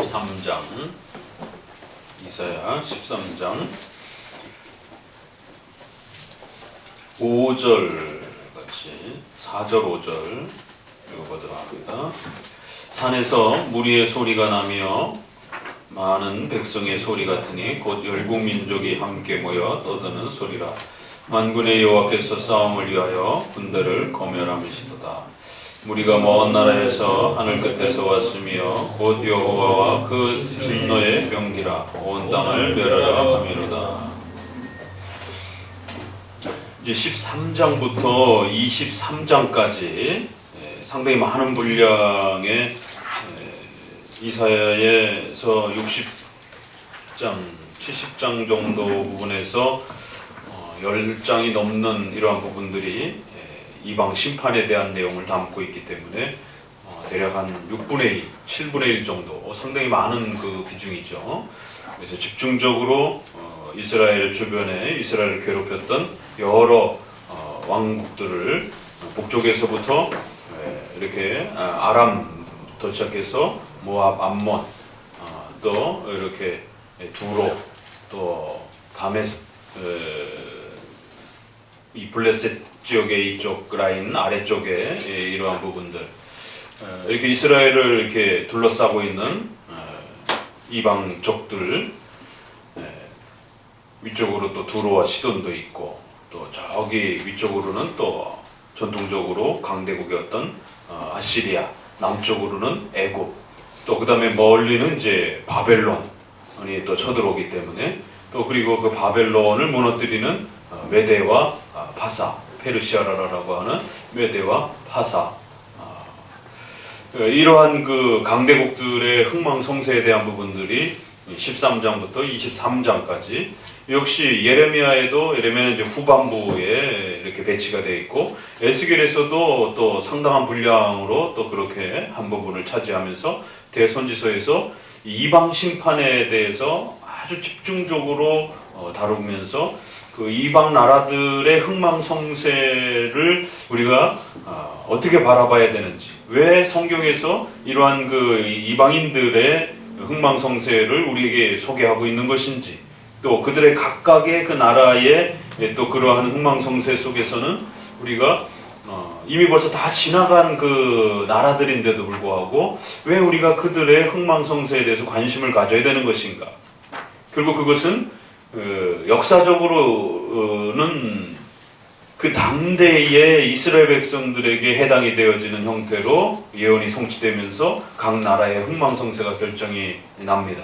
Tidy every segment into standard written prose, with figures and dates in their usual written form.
13장, 이사야 13장 5절 같이 4절 5절 읽어보도록 합니다. 산에서 무리의 소리가 나며 많은 백성의 소리 같으니 곧 열국 민족이 함께 모여 떠드는 소리라. 만군의 여호와께서 싸움을 위하여 군대를 거멸함이시도다. 무리가 먼 나라에서 하늘 끝에서 왔으며 곧 여호와와 그 진노의 명기라. 온 땅을 멸하라 함이로다. 이제 13장부터 23장까지 상당히 많은 분량의 이사야에서 60장, 70장 정도 부분에서 10장이 넘는 이러한 부분들이 이방 심판에 대한 내용을 담고 있기 때문에 대략 한 6분의 1, 7분의 1 정도 상당히 많은 그 비중이죠. 그래서 집중적으로 이스라엘 주변에 이스라엘을 괴롭혔던 여러 왕국들을 북쪽에서부터 이렇게 아람부터 시작해서 모압, 암몬, 또 이렇게 두로, 또 다메스, 이 블레셋 지역의 이쪽 라인 아래쪽에 이러한 부분들, 이렇게 이스라엘을 이렇게 둘러싸고 있는 이방족들, 위쪽으로 또 두로와 시돈도 있고, 또 저기 위쪽으로는 또 전통적으로 강대국이었던 아시리아, 남쪽으로는 애굽, 또 그 다음에 멀리는 이제 바벨론이 또 쳐들어오기 때문에, 또 그리고 그 바벨론을 무너뜨리는 메대와 파사, 페르시아라라고 하는 메대와 파사, 이러한 그 강대국들의 흥망성쇠에 대한 부분들이 13장부터 23장까지, 역시 예레미야는 이제 후반부에 이렇게 배치가 되어 있고, 에스겔에서도 또 상당한 분량으로 또 그렇게 한 부분을 차지하면서 대선지서에서 이방 심판에 대해서 아주 집중적으로 다루면서 그 이방 나라들의 흥망성쇠를 우리가 어떻게 바라봐야 되는지, 왜 성경에서 이러한 그 이방인들의 흥망성쇠를 우리에게 소개하고 있는 것인지, 또 그들의 각각의 그 나라의 또 그러한 흥망성쇠 속에서는 우리가 이미 벌써 다 지나간 그 나라들인데도 불구하고 왜 우리가 그들의 흥망성쇠에 대해서 관심을 가져야 되는 것인가? 결국 그것은 역사적으로는 그 당대의 이스라엘 백성들에게 해당이 되어지는 형태로 예언이 성취되면서 각 나라의 흥망성쇠가 결정이 납니다.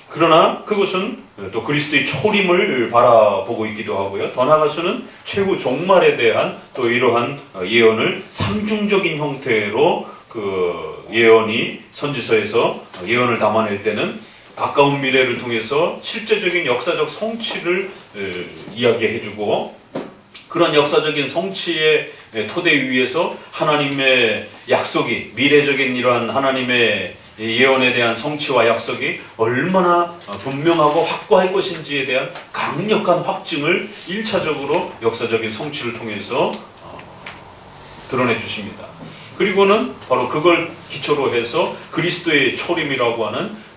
그러나 그것은 또 그리스도의 초림을 바라보고 있기도 하고요. 더 나아가서는 최후 종말에 대한 또 이러한 예언을 삼중적인 형태로 그 예언이 선지서에서 예언을 담아낼 때는 가까운 미래를 통해서 실제적인 역사적 성취를 이야기해주고, 그런 역사적인 성취의 토대 위에서 하나님의 약속이, 미래적인 이러한 하나님의 예언에 대한 성취와 약속이 얼마나 분명하고 확고할 것인지에 대한 강력한 확증을 1차적으로 역사적인 성취를 통해서 드러내 주십니다. 그리고는 바로 그걸 기초로 해서 그리스도의 초림이라고 하는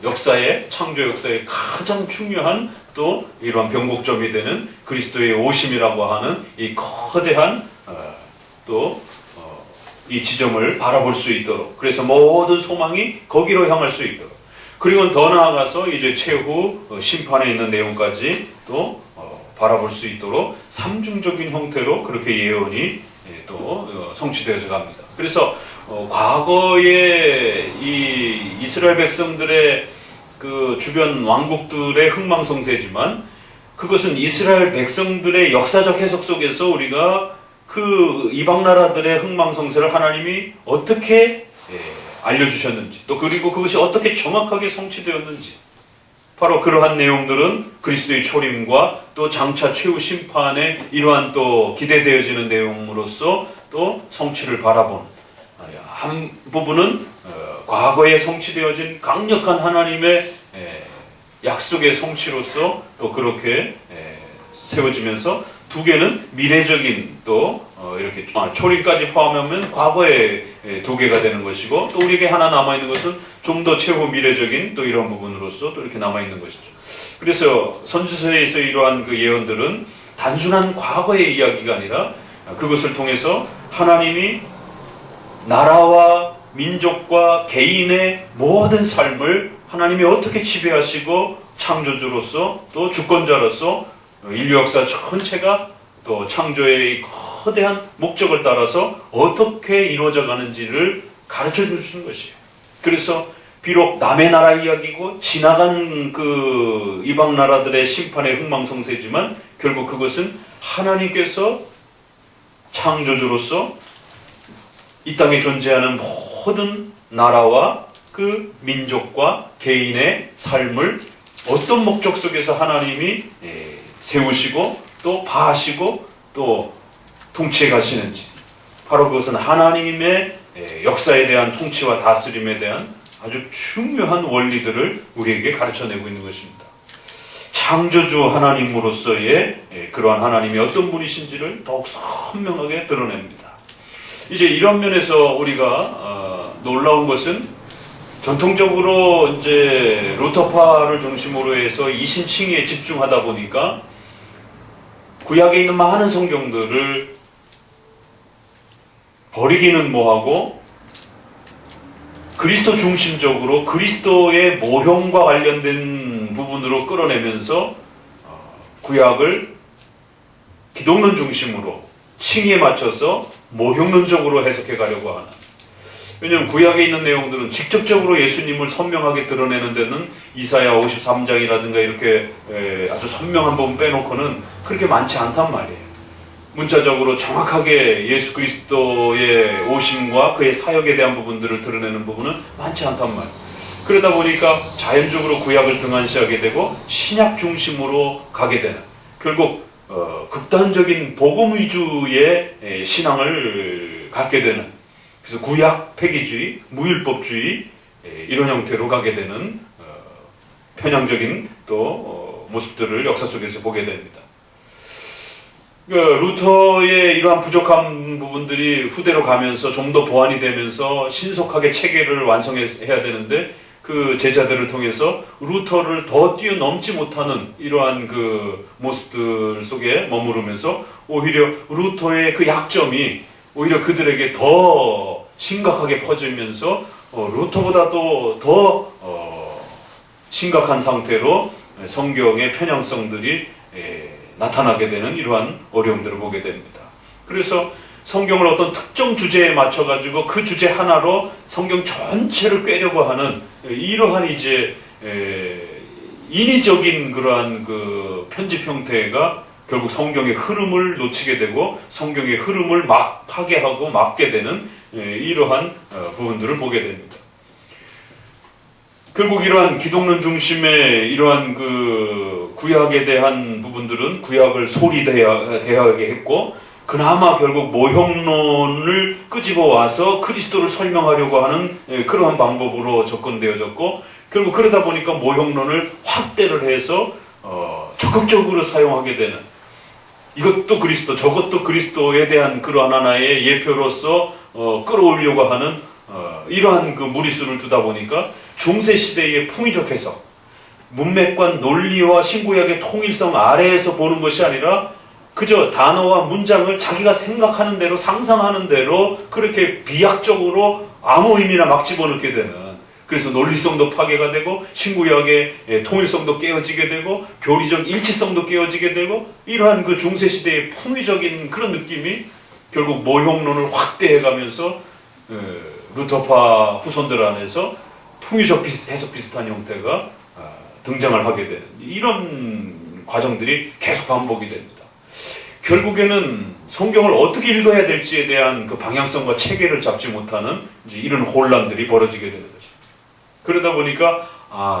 역사의, 창조 역사의 가장 중요한 또 이러한 변곡점이 되는 그리스도의 오심이라고 하는 이 거대한 또 이 지점을 바라볼 수 있도록, 그래서 모든 소망이 거기로 향할 수 있도록, 그리고 더 나아가서 이제 최후 심판에 있는 내용까지 또 바라볼 수 있도록 삼중적인 형태로 그렇게 예언이 또 성취되어져 갑니다. 그래서 과거의 이 이스라엘 백성들의 그 주변 왕국들의 흥망성쇠지만, 그것은 이스라엘 백성들의 역사적 해석 속에서 우리가 그 이방 나라들의 흥망성쇠를 하나님이 어떻게 알려주셨는지, 또 그리고 그것이 어떻게 정확하게 성취되었는지, 바로 그러한 내용들은 그리스도의 초림과 또 장차 최후 심판의 이러한 또 기대되어지는 내용으로서 또 성취를 바라보는 한 부분은 과거에 성취되어진 강력한 하나님의 약속의 성취로서 또 그렇게 세워지면서, 두 개는 미래적인 또 이렇게 초림까지 포함하면 과거의 도개가 되는 것이고, 또 우리에게 하나 남아있는 것은 좀 더 최후 미래적인 또 이런 부분으로서 또 이렇게 남아있는 것이죠. 그래서 선지서에서 이러한 그 예언들은 단순한 과거의 이야기가 아니라 그것을 통해서 하나님이 나라와 민족과 개인의 모든 삶을 하나님이 어떻게 지배하시고 창조주로서 또 주권자로서 인류 역사 전체가 또 창조의 거대한 목적을 따라서 어떻게 이루어져 가는지를 가르쳐 주시는 것이에요. 그래서 비록 남의 나라 이야기고 지나간 그 이방 나라들의 심판의 흥망성쇠지만 결국 그것은 하나님께서 창조주로서 이 땅에 존재하는 모든 나라와 그 민족과 개인의 삶을 어떤 목적 속에서 하나님이 세우시고 또 파하시고 또 통치해 가시는지, 바로 그것은 하나님의 역사에 대한 통치와 다스림에 대한 아주 중요한 원리들을 우리에게 가르쳐내고 있는 것입니다. 창조주 하나님으로서의 그러한 하나님이 어떤 분이신지를 더욱 선명하게 드러냅니다. 이제 이런 면에서 우리가 놀라운 것은 전통적으로 이제 루터파를 중심으로 해서 이신칭에 집중하다 보니까 구약에 있는 많은 성경들을 버리기는 뭐하고 그리스도 중심적으로 그리스도의 모형과 관련된 부분으로 끌어내면서 구약을 기독론 중심으로 칭의에 맞춰서 모형론적으로 해석해 가려고 하는, 왜냐하면 구약에 있는 내용들은 직접적으로 예수님을 선명하게 드러내는 데는 이사야 53장이라든가 이렇게 아주 선명한 부분 빼놓고는 그렇게 많지 않단 말이에요. 문자적으로 정확하게 예수 그리스도의 오심과 그의 사역에 대한 부분들을 드러내는 부분은 많지 않단 말이에요. 그러다 보니까 자연적으로 구약을 등한시하게 되고 신약 중심으로 가게 되는, 결국 극단적인 복음 위주의 신앙을 갖게 되는, 그래서 구약 폐기주의, 무율법주의 이런 형태로 가게 되는 편향적인 또 모습들을 역사 속에서 보게 됩니다. 루터의 이러한 부족한 부분들이 후대로 가면서 좀 더 보완이 되면서 신속하게 체계를 완성해야 되는데 그 제자들을 통해서 루터를 더 뛰어넘지 못하는 이러한 그 모습들 속에 머무르면서 오히려 루터의 그 약점이 오히려 그들에게 더 심각하게 퍼지면서 루터보다도 더 심각한 상태로 성경의 편향성들이 나타나게 되는 이러한 어려움들을 보게 됩니다. 그래서 성경을 어떤 특정 주제에 맞춰가지고 그 주제 하나로 성경 전체를 꿰려고 하는 이러한 이제 인위적인 그러한 그 편집 형태가 결국 성경의 흐름을 놓치게 되고 성경의 흐름을 막 파괴하고 막게 되는 이러한 부분들을 보게 됩니다. 결국 이러한 기독론 중심의 이러한 그 구약에 대한 부분들은 구약을 소리 대하게 했고, 그나마 결국 모형론을 끄집어 와서 그리스도를 설명하려고 하는 그러한 방법으로 접근되어졌고, 결국 그러다 보니까 모형론을 확대를 해서 적극적으로 사용하게 되는, 이것도 그리스도 저것도 그리스도에 대한 그러한 하나의 예표로서 끌어올리려고 하는 이러한 그 무리수를 두다 보니까 중세시대의 풍의적 해석, 문맥관 논리와 신구약의 통일성 아래에서 보는 것이 아니라 그저 단어와 문장을 자기가 생각하는 대로 상상하는 대로 그렇게 비약적으로 아무 의미나 막 집어넣게 되는, 그래서 논리성도 파괴가 되고 신구약의 통일성도 깨어지게 되고 교리적 일치성도 깨어지게 되고, 이러한 그 중세시대의 풍의적인 그런 느낌이 결국 모형론을 확대해가면서 루터파 후손들 안에서 풍의적 해석 비슷한 형태가 등장을 하게 되는 이런 과정들이 계속 반복이 됩니다. 결국에는 성경을 어떻게 읽어야 될지에 대한 그 방향성과 체계를 잡지 못하는 이제 이런 혼란들이 벌어지게 되는 거죠. 그러다 보니까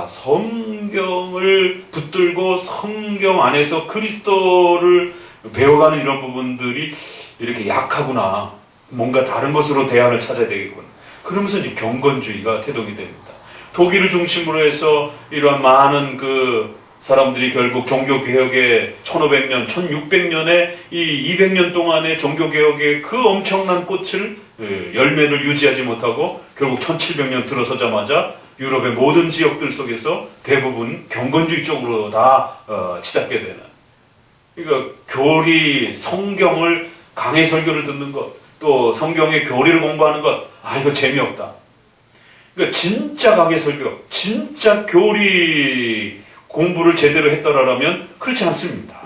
성경을 붙들고 성경 안에서 그리스도를 배워가는 이런 부분들이 이렇게 약하구나, 뭔가 다른 것으로 대안을 찾아야 되겠구나, 그러면서 이제 경건주의가 태동이 됩니다. 독일을 중심으로 해서 이러한 많은 그 사람들이 결국 종교개혁의 1500년, 1600년에 이 200년 동안의 종교개혁의 그 엄청난 꽃을 열매를 유지하지 못하고 결국 1700년 들어서자마자 유럽의 모든 지역들 속에서 대부분 경건주의 쪽으로 다 치닫게 되는. 그러니까 교리, 성경을 강해 설교를 듣는 것, 또 성경의 교리를 공부하는 것, 이거 재미없다. 그러니까 진짜 강해 설교, 진짜 교리 공부를 제대로 했더라면 그렇지 않습니다.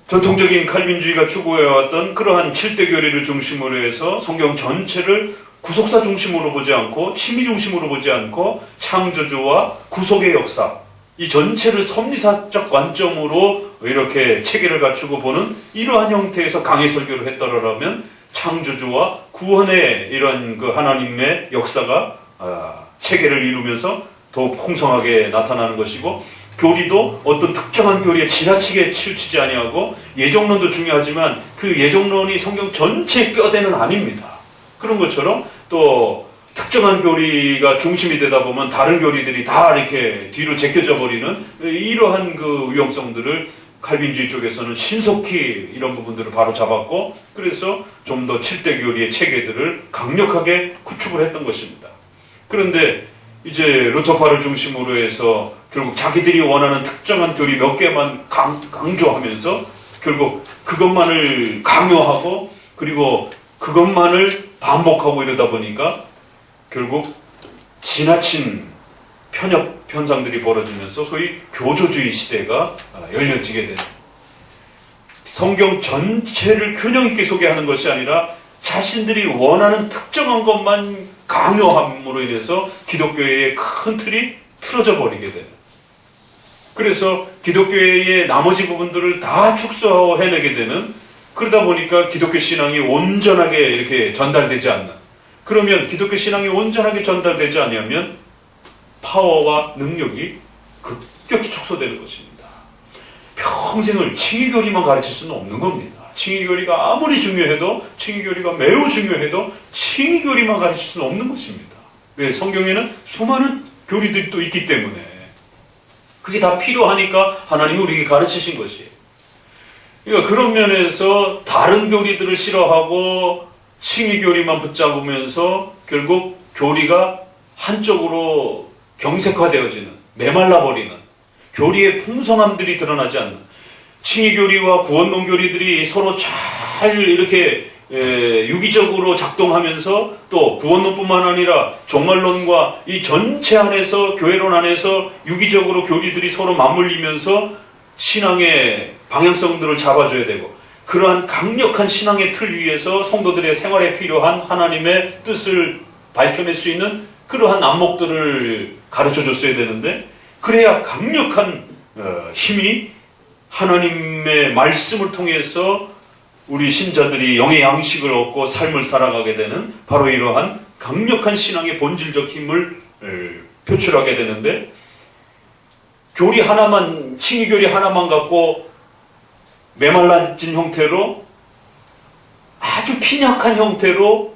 전통적인 칼빈주의가 추구해왔던 그러한 7대 교리를 중심으로 해서 성경 전체를 구속사 중심으로 보지 않고 취미 중심으로 보지 않고 창조주와 구속의 역사, 이 전체를 섭리사적 관점으로 이렇게 체계를 갖추고 보는 이러한 형태에서 강해 설교를 했더라면 창조주와 구원의 이런 그 하나님의 역사가 체계를 이루면서 더욱 풍성하게 나타나는 것이고, 교리도 어떤 특정한 교리에 지나치게 치우치지 아니하고, 예정론도 중요하지만 그 예정론이 성경 전체의 뼈대는 아닙니다. 그런 것처럼 또 특정한 교리가 중심이 되다 보면 다른 교리들이 다 이렇게 뒤로 제껴져 버리는 이러한 그 위험성들을 칼빈주의 쪽에서는 신속히 이런 부분들을 바로 잡았고, 그래서 좀 더 7대 교리의 체계들을 강력하게 구축을 했던 것입니다. 그런데 이제 루터파를 중심으로 해서 결국 자기들이 원하는 특정한 교리 몇 개만 강조하면서 결국 그것만을 강요하고 그리고 그것만을 반복하고 이러다 보니까 결국 지나친 편협 현상들이 벌어지면서 소위 교조주의 시대가 열려지게 되는, 성경 전체를 균형 있게 소개하는 것이 아니라 자신들이 원하는 특정한 것만 강요함으로 인해서 기독교의 큰 틀이 틀어져 버리게 되는, 그래서 기독교의 나머지 부분들을 다 축소하고 해내게 되는, 그러다 보니까 기독교 신앙이 온전하게 이렇게 전달되지 않는, 그러면 기독교 신앙이 온전하게 전달되지 않으면 파워와 능력이 급격히 축소되는 것입니다. 평생을 칭의교리만 가르칠 수는 없는 겁니다. 칭의교리가 아무리 중요해도, 칭의교리가 매우 중요해도 칭의교리만 가르칠 수는 없는 것입니다. 왜? 성경에는 수많은 교리들이 또 있기 때문에 그게 다 필요하니까 하나님이 우리에게 가르치신 것이에요. 그러니까 그런 면에서 다른 교리들을 싫어하고 칭의교리만 붙잡으면서 결국 교리가 한쪽으로 경색화되어지는, 메말라버리는, 교리의 풍성함들이 드러나지 않는, 칭의교리와 구원론 교리들이 서로 잘 이렇게 유기적으로 작동하면서 또 구원론뿐만 아니라 종말론과 이 전체 안에서, 교회론 안에서 유기적으로 교리들이 서로 맞물리면서 신앙의 방향성들을 잡아줘야 되고, 그러한 강력한 신앙의 틀 위에서 성도들의 생활에 필요한 하나님의 뜻을 밝혀낼 수 있는 그러한 안목들을 가르쳐 줬어야 되는데, 그래야 강력한 힘이 하나님의 말씀을 통해서 우리 신자들이 영의 양식을 얻고 삶을 살아가게 되는 바로 이러한 강력한 신앙의 본질적 힘을 표출하게 되는데, 교리 하나만, 칭의교리 하나만 갖고 메말라진 형태로, 아주 빈약한 형태로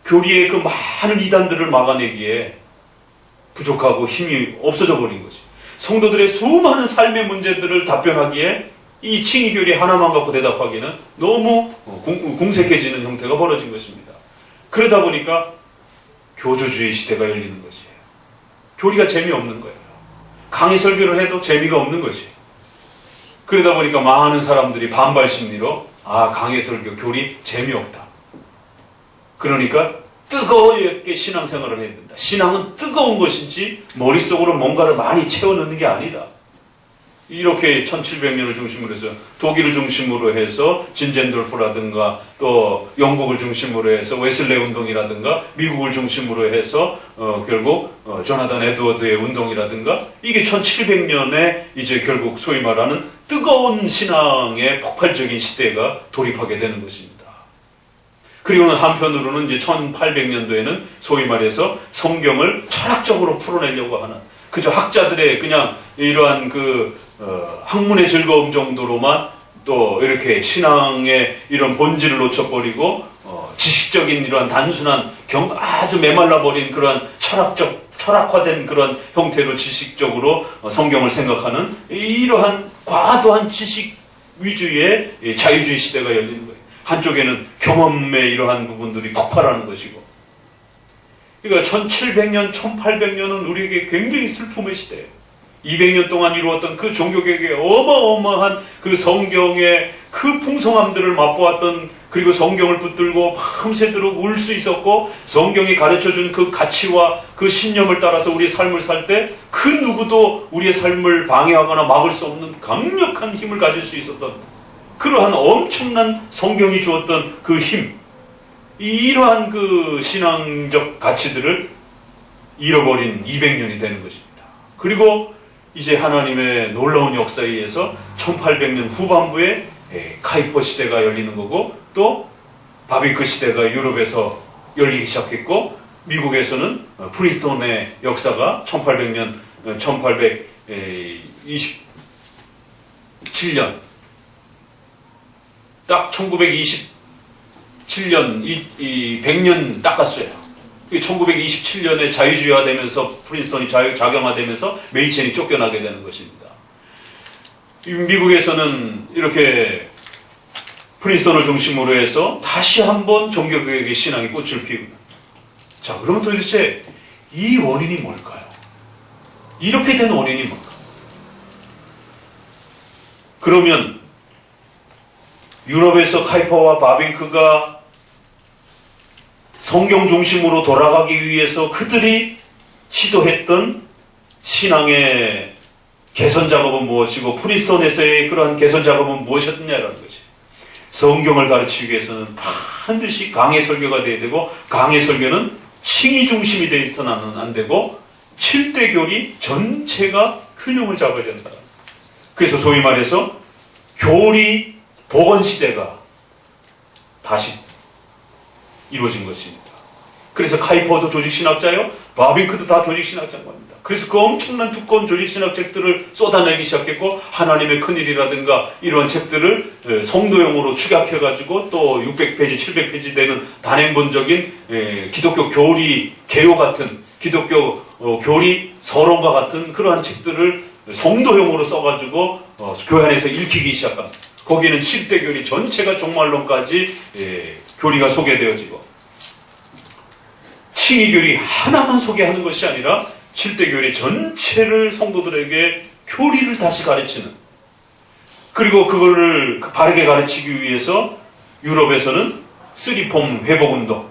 교리의 그 많은 이단들을 막아내기에 부족하고 힘이 없어져 버린 거지. 성도들의 수많은 삶의 문제들을 답변하기에 이 칭의교리 하나만 갖고 대답하기는 너무 궁색해지는 형태가 벌어진 것입니다. 그러다 보니까 교조주의 시대가 열리는 것이에요. 교리가 재미없는 거예요. 강의 설교를 해도 재미가 없는 것이에요. 그러다 보니까 많은 사람들이 반발 심리로 강의 설교, 교리 재미없다. 그러니까 뜨겁게 신앙생활을 해야 된다. 신앙은 뜨거운 것인지 머릿속으로 뭔가를 많이 채워넣는 게 아니다. 이렇게 1700년을 중심으로 해서 독일을 중심으로 해서 진젠돌프라든가 또 영국을 중심으로 해서 웨슬레 운동이라든가 미국을 중심으로 해서 결국 조나단 에드워드의 운동이라든가 이게 1700년에 이제 결국 소위 말하는 뜨거운 신앙의 폭발적인 시대가 돌입하게 되는 것입니다. 그리고는 한편으로는 이제 1800년도에는 소위 말해서 성경을 철학적으로 풀어내려고 하는, 그저 학자들의 그냥 이러한 학문의 즐거움 정도로만 또 이렇게 신앙의 이런 본질을 놓쳐버리고 지식적인 이러한 단순한 아주 메말라버린 그러한 철학화된 그런 형태로 지식적으로 성경을 생각하는 이러한 과도한 지식 위주의 자유주의 시대가 열리는 거예요. 한쪽에는 경험의 이러한 부분들이 폭발하는 것이고. 그러니까 1700년, 1800년은 우리에게 굉장히 슬픔의 시대예요. 200년 동안 이루었던 그 종교개혁의 어마어마한 그 성경의 그 풍성함들을 맛보았던, 그리고 성경을 붙들고 밤새도록 울 수 있었고, 성경이 가르쳐준 그 가치와 그 신념을 따라서 우리의 삶을 살 때 그 누구도 우리의 삶을 방해하거나 막을 수 없는 강력한 힘을 가질 수 있었던 그러한 엄청난 성경이 주었던 그 힘, 이러한 그 신앙적 가치들을 잃어버린 200년이 되는 것입니다. 그리고 이제 하나님의 놀라운 역사에 의해서 1800년 후반부에 카이퍼 시대가 열리는 거고, 또 바비크 시대가 유럽에서 열리기 시작했고, 미국에서는 프린스턴의 역사가 1800년, 1827년, 딱 1927년, 100년 닦았어요. 1927년에 자유주의화 되면서 프린스턴이 자경화되면서 메이첸이 쫓겨나게 되는 것입니다. 미국에서는 이렇게 프린스턴을 중심으로 해서 다시 한번 종교개혁의 신앙이 꽃을 피웁니다. 자, 그러면 도대체 이 원인이 뭘까요? 이렇게 된 원인이 뭘까요? 그러면 유럽에서 카이퍼와 바빙크가 성경 중심으로 돌아가기 위해서 그들이 시도했던 신앙의 개선 작업은 무엇이고, 프린스턴에서의 그러한 개선 작업은 무엇이었느냐라는 것이, 성경을 가르치기 위해서는 반드시 강의 설교가 되어야 되고, 강의 설교는 칭의 중심이 되어서는 안 되고 7대 교리 전체가 균형을 잡아야 된다. 그래서 소위 말해서 교리 복원 시대가 다시 이루어진 것입니다. 그래서 카이퍼도 조직신학자요, 바빙크도 다 조직신학자인 겁니다. 그래서 그 엄청난 두꺼운 조직신학 책들을 쏟아내기 시작했고, 하나님의 큰일이라든가 이러한 책들을 성도용으로 축약해가지고 또 600페이지, 700페이지 되는 단행본적인 기독교 교리 개요 같은, 기독교 교리 서론과 같은 그러한 책들을 성도용으로 써가지고 교회 안에서 읽히기 시작합니다. 거기는 7대 교리 전체가 종말론까지 교리가 소개되어지고, 칭의 교리 하나만 소개하는 것이 아니라 7대 교리 전체를 성도들에게 교리를 다시 가르치는, 그리고 그거를 바르게 가르치기 위해서 유럽에서는 쓰리폼 회복운동,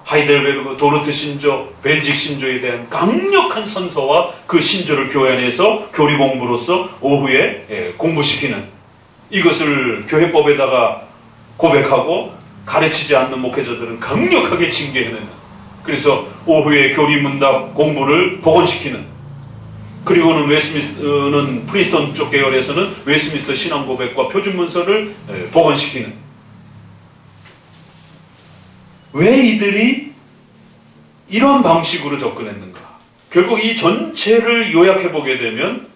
하이델베르그, 도르트 신조, 벨직 신조에 대한 강력한 선서와 그 신조를 교회 안에서 교리 공부로서 오후에 공부시키는, 이것을 교회법에다가 고백하고 가르치지 않는 목회자들은 강력하게 징계해내는, 그래서 오후에 교리 문답 공부를 복원시키는, 그리고는 웨스민스터는 프린스턴 쪽 계열에서는 웨스민스터 신앙 고백과 표준 문서를 복원시키는. 왜 이들이 이러한 방식으로 접근했는가? 결국 이 전체를 요약해보게 되면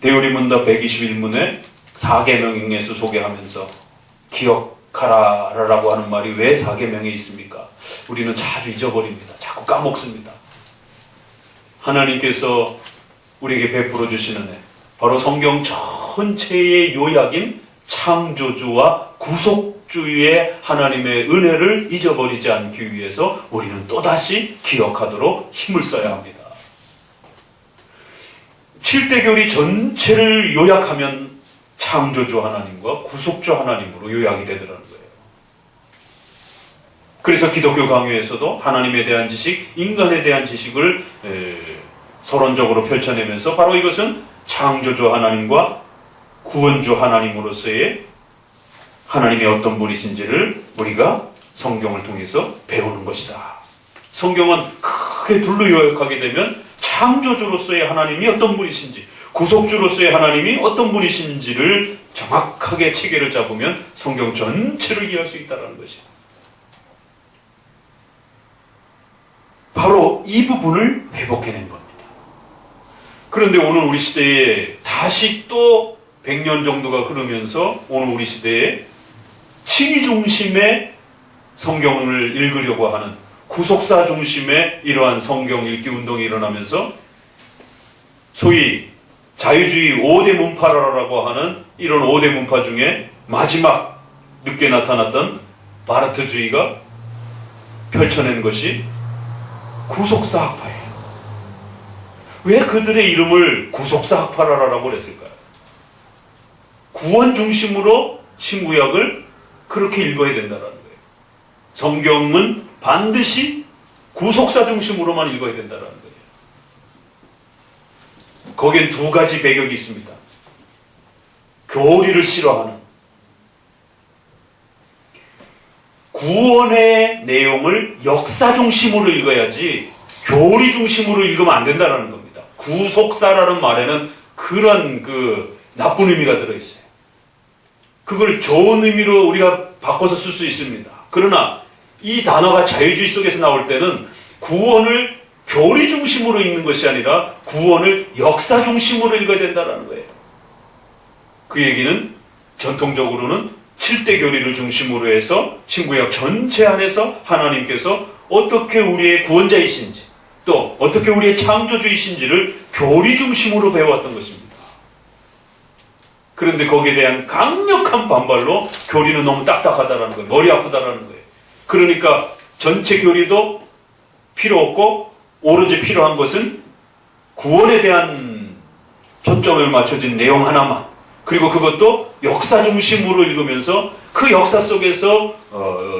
대우리 문답 121문에 4계명에서 소개하면서 기억하라라고 하는 말이 왜 4계명에 있습니까? 우리는 자주 잊어버립니다. 자꾸 까먹습니다. 하나님께서 우리에게 베풀어 주시는 애, 바로 성경 전체의 요약인 창조주와 구속주의 하나님의 은혜를 잊어버리지 않기 위해서 우리는 또다시 기억하도록 힘을 써야 합니다. 7대 교리 전체를 요약하면 창조주 하나님과 구속주 하나님으로 요약이 되더라는 거예요. 그래서 기독교 강요에서도 하나님에 대한 지식, 인간에 대한 지식을 서론적으로 펼쳐내면서 바로 이것은 창조주 하나님과 구원주 하나님으로서의 하나님이 어떤 분이신지를 우리가 성경을 통해서 배우는 것이다. 성경은 크게 둘로 요약하게 되면 창조주로서의 하나님이 어떤 분이신지, 구속주로서의 하나님이 어떤 분이신지를 정확하게 체계를 잡으면 성경 전체를 이해할 수 있다는 것이에요. 바로 이 부분을 회복해낸 겁니다. 그런데 오늘 우리 시대에 다시 또 100년 정도가 흐르면서 오늘 우리 시대에 칭의 중심의 성경을 읽으려고 하는, 구속사 중심의 이러한 성경 읽기 운동이 일어나면서 소위 자유주의 5대 문파라고 하는 이런 5대 문파 중에 마지막 늦게 나타났던 바르트주의가 펼쳐낸 것이 구속사 학파예요. 왜 그들의 이름을 구속사 학파라고 그랬을까요? 구원 중심으로 신구약을 그렇게 읽어야 된다는 거예요. 성경은 반드시 구속사 중심으로만 읽어야 된다는 거예요. 거기엔 두 가지 배경이 있습니다. 교리를 싫어하는, 구원의 내용을 역사 중심으로 읽어야지 교리 중심으로 읽으면 안 된다는 겁니다. 구속사라는 말에는 그런 나쁜 의미가 들어있어요. 그걸 좋은 의미로 우리가 바꿔서 쓸 수 있습니다. 그러나 이 단어가 자유주의 속에서 나올 때는 구원을 교리 중심으로 읽는 것이 아니라 구원을 역사 중심으로 읽어야 된다는 거예요. 그 얘기는 전통적으로는 7대 교리를 중심으로 해서 신구약 전체 안에서 하나님께서 어떻게 우리의 구원자이신지 또 어떻게 우리의 창조주이신지를 교리 중심으로 배워왔던 것입니다. 그런데 거기에 대한 강력한 반발로 교리는 너무 딱딱하다라는 거예요. 머리 아프다라는 거예요. 그러니까 전체 교리도 필요 없고 오로지 필요한 것은 구원에 대한 초점을 맞춰진 내용 하나만, 그리고 그것도 역사 중심으로 읽으면서 그 역사 속에서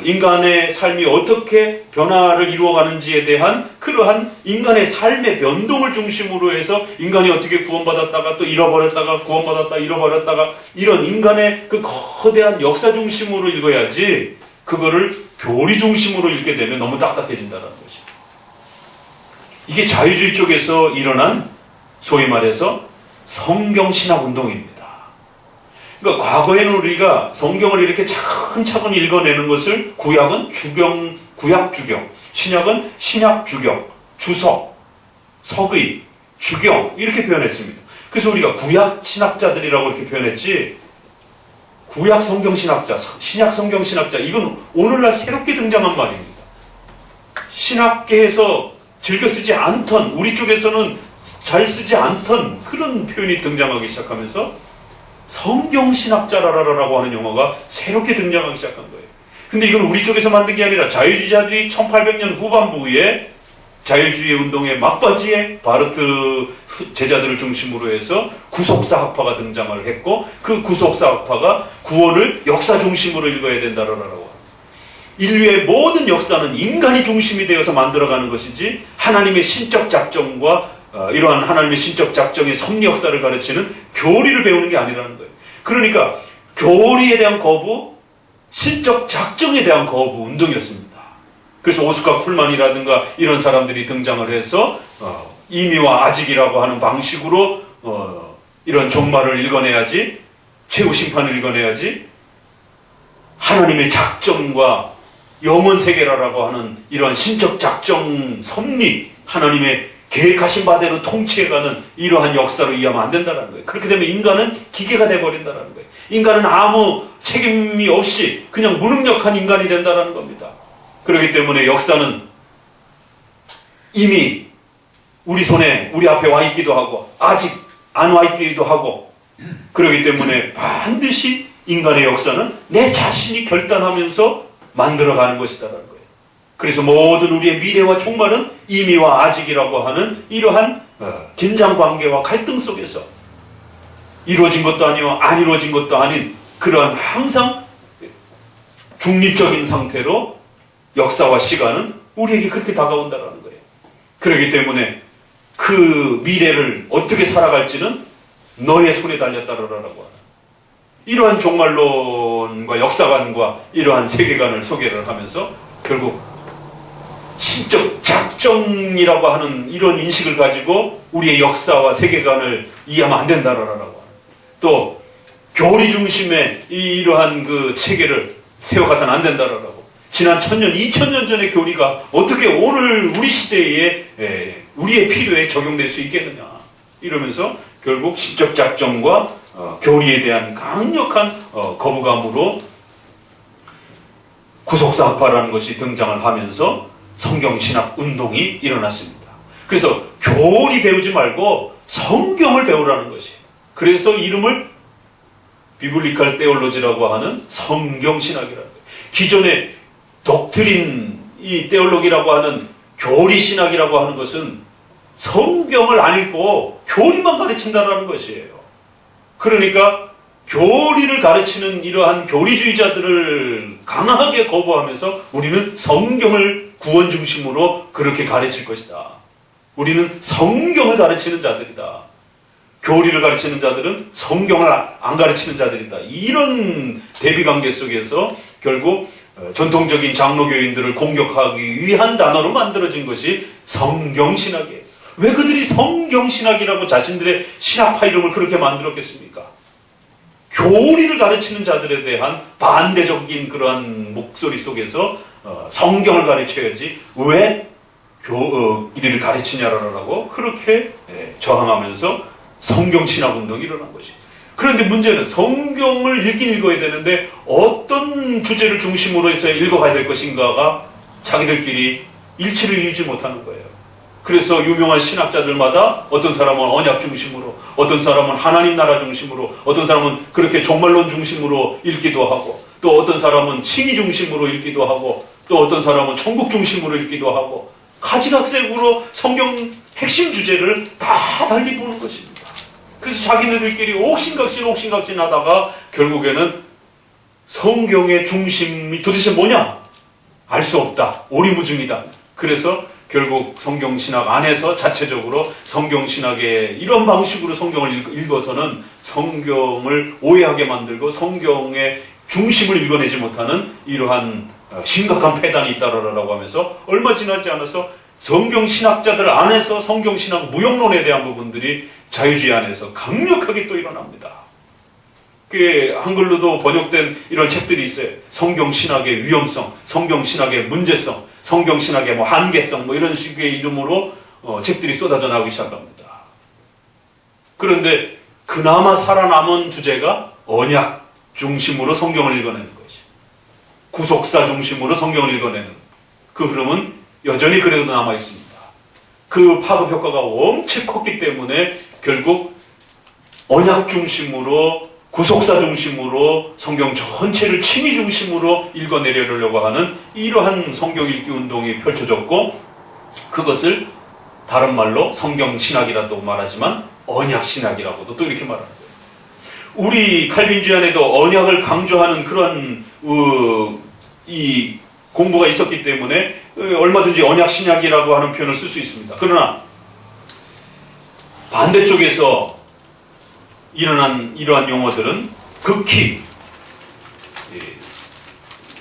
인간의 삶이 어떻게 변화를 이루어가는지에 대한 그러한 인간의 삶의 변동을 중심으로 해서 인간이 어떻게 구원받았다가 또 잃어버렸다가 구원받았다가 잃어버렸다가 이런 인간의 그 거대한 역사 중심으로 읽어야지, 그거를 교리 중심으로 읽게 되면 너무 딱딱해진다는 거죠. 이게 자유주의 쪽에서 일어난 소위 말해서 성경신학 운동입니다. 그러니까 과거에는 우리가 성경을 이렇게 차근차근 읽어내는 것을 구약은 구약 주경, 신약은 신약 주경, 주석, 서의, 주경 이렇게 표현했습니다. 그래서 우리가 구약 신학자들이라고 이렇게 표현했지, 구약 성경신학자, 신약 성경신학자, 이건 오늘날 새롭게 등장한 말입니다. 신학계에서 즐겨 쓰지 않던, 우리 쪽에서는 잘 쓰지 않던 그런 표현이 등장하기 시작하면서 성경신학자라고 하는 용어가 새롭게 등장하기 시작한 거예요. 근데 이건 우리 쪽에서 만든 게 아니라 자유주의자들이 1800년 후반부에 자유주의 운동의 막바지에 바르트 제자들을 중심으로 해서 구속사 학파가 등장을 했고, 그 구속사 학파가 구원을 역사 중심으로 읽어야 된다라고 합니다. 인류의 모든 역사는 인간이 중심이 되어서 만들어가는 것이지 하나님의 신적 작정과 이러한 하나님의 신적 작정의 섭리 역사를 가르치는 교리를 배우는 게 아니라는 거예요. 그러니까 교리에 대한 거부, 신적 작정에 대한 거부 운동이었습니다. 그래서 오스카 쿨만이라든가 이런 사람들이 등장을 해서 이미와 아직이라고 하는 방식으로 이런 종말을 읽어내야지, 최후 심판을 읽어내야지, 하나님의 작정과 영원 세계라고 하는 이러한 신적 작정 섭리, 하나님의 계획하신 바대로 통치해가는 이러한 역사로 이해하면 안 된다는 거예요. 그렇게 되면 인간은 기계가 돼버린다는 거예요. 인간은 아무 책임이 없이 그냥 무능력한 인간이 된다는 겁니다. 그렇기 때문에 역사는 이미 우리 손에, 우리 앞에 와 있기도 하고 아직 안 와 있기도 하고, 그렇기 때문에 반드시 인간의 역사는 내 자신이 결단하면서 만들어가는 것이다라는 거예요. 그래서 모든 우리의 미래와 종말은 이미와 아직이라고 하는 이러한 긴장관계와 갈등 속에서 이루어진 것도 아니고 안 이루어진 것도 아닌 그러한 항상 중립적인 상태로 역사와 시간은 우리에게 그렇게 다가온다는 거예요. 그렇기 때문에 그 미래를 어떻게 살아갈지는 너의 손에 달렸다라고 하는 이러한 종말론과 역사관과 이러한 세계관을 소개를 하면서 결국 신적 작정이라고 하는 이런 인식을 가지고 우리의 역사와 세계관을 이해하면 안 된다라고 하는, 또 교리 중심의 이러한 그 체계를 세워가서는 안 된다라고, 지난 1000년, 2000년 전의 교리가 어떻게 오늘 우리 시대에 우리의 필요에 적용될 수 있겠느냐 이러면서 결국 신적 작정과 교리에 대한 강력한 거부감으로 구속사학파라는 것이 등장을 하면서 성경신학 운동이 일어났습니다. 그래서 교리 배우지 말고 성경을 배우라는 것이. 그래서 이름을 비블리칼 테올로지라고 하는 성경신학이라는 거예요. 기존의 독트린, 이 테올로기라고 하는 교리신학이라고 하는 것은 성경을 안 읽고 교리만 가르친다는 것이에요. 그러니까 교리를 가르치는 이러한 교리주의자들을 강하게 거부하면서 우리는 성경을 구원 중심으로 그렇게 가르칠 것이다. 우리는 성경을 가르치는 자들이다. 교리를 가르치는 자들은 성경을 안 가르치는 자들이다. 이런 대비관계 속에서 결국 전통적인 장로교인들을 공격하기 위한 단어로 만들어진 것이 성경신학이에요. 왜 그들이 성경신학이라고 자신들의 신학파 이름을 그렇게 만들었겠습니까? 교리를 가르치는 자들에 대한 반대적인 그러한 목소리 속에서 성경을 가르쳐야지 왜 교리를 가르치냐라고 그렇게 저항하면서 성경신학 운동이 일어난 것이. 그런데 문제는 성경을 읽긴 읽어야 되는데 어떤 주제를 중심으로 해서 읽어가야 될 것인가가 자기들끼리 일치를 이루지 못하는 거예요. 그래서 유명한 신학자들마다 어떤 사람은 언약 중심으로, 어떤 사람은 하나님 나라 중심으로, 어떤 사람은 그렇게 종말론 중심으로 읽기도 하고, 또 어떤 사람은 칭의 중심으로 읽기도 하고, 또 어떤 사람은 천국 중심으로 읽기도 하고, 가지각색으로 성경 핵심 주제를 다 달리 보는 것입니다. 그래서 자기네들끼리 옥신각신 하다가 결국에는 성경의 중심이 도대체 뭐냐? 알 수 없다. 오리무중이다. 그래서 결국 성경신학 안에서 자체적으로 성경신학의 이런 방식으로 성경을 읽어서는 성경을 오해하게 만들고 성경의 중심을 읽어내지 못하는 이러한 심각한 폐단이 있다라고 하면서 얼마 지나지 않아서 성경신학자들 안에서 성경신학 무용론에 대한 부분들이 자유주의 안에서 강력하게 또 일어납니다. 그 한글로도 번역된 이런 책들이 있어요. 성경신학의 위험성, 성경신학의 문제성, 성경신학의 한계성 이런 식의 이름으로 책들이 쏟아져 나오기 시작합니다. 그런데 그나마 살아남은 주제가 언약 중심으로 성경을 읽어내는 것이. 구속사 중심으로 성경을 읽어내는 그 흐름은 여전히 그래도 남아 있습니다. 그 파급 효과가 엄청 컸기 때문에 결국 언약 중심으로 구속사 중심으로 성경 전체를 칭의 중심으로 읽어내려고 하는 이러한 성경 읽기 운동이 펼쳐졌고 그것을 다른 말로 성경신학이라고 말하지만 언약신학이라고도 또 이렇게 말하는 거예요. 우리 칼빈주의 안에도 언약을 강조하는 그런 이 공부가 있었기 때문에 얼마든지 언약신학이라고 하는 표현을 쓸 수 있습니다. 그러나 반대쪽에서 일어난 이러한 용어들은 극히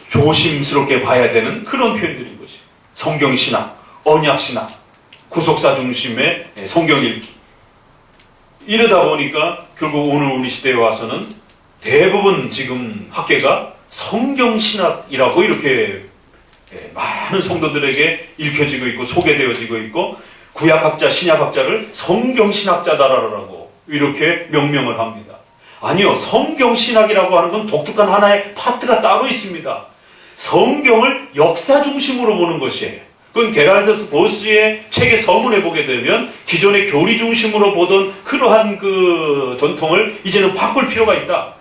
조심스럽게 봐야 되는 그런 표현들인 것이. 성경신학, 언약신학, 구속사 중심의 성경 읽기. 이러다 보니까 결국 오늘 우리 시대에 와서는 대부분 지금 학계가 성경신학이라고 이렇게 많은 성도들에게 읽혀지고 있고 소개되어지고 있고 구약학자, 신약학자를 성경신학자다라고 이렇게 명명을 합니다. 아니요. 성경신학이라고 하는 건 독특한 하나의 파트가 따로 있습니다. 성경을 역사 중심으로 보는 것이에요. 그건 게랄더스 보스의 책의 서문에 보게 되면 기존의 교리 중심으로 보던 그러한 그 전통을 이제는 바꿀 필요가 있다.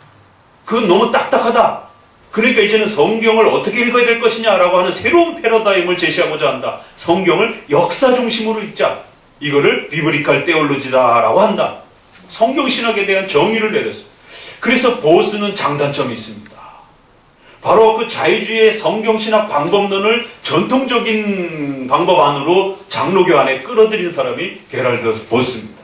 그건 너무 딱딱하다. 그러니까 이제는 성경을 어떻게 읽어야 될 것이냐라고 하는 새로운 패러다임을 제시하고자 한다. 성경을 역사 중심으로 읽자. 이거를 비브리칼 테올로지다라고 한다. 성경신학에 대한 정의를 내렸어요. 그래서 보스는 장단점이 있습니다. 바로 그 자유주의의 성경신학 방법론을 전통적인 방법 안으로 장로교 안에 끌어들인 사람이 게랄더스 보스입니다.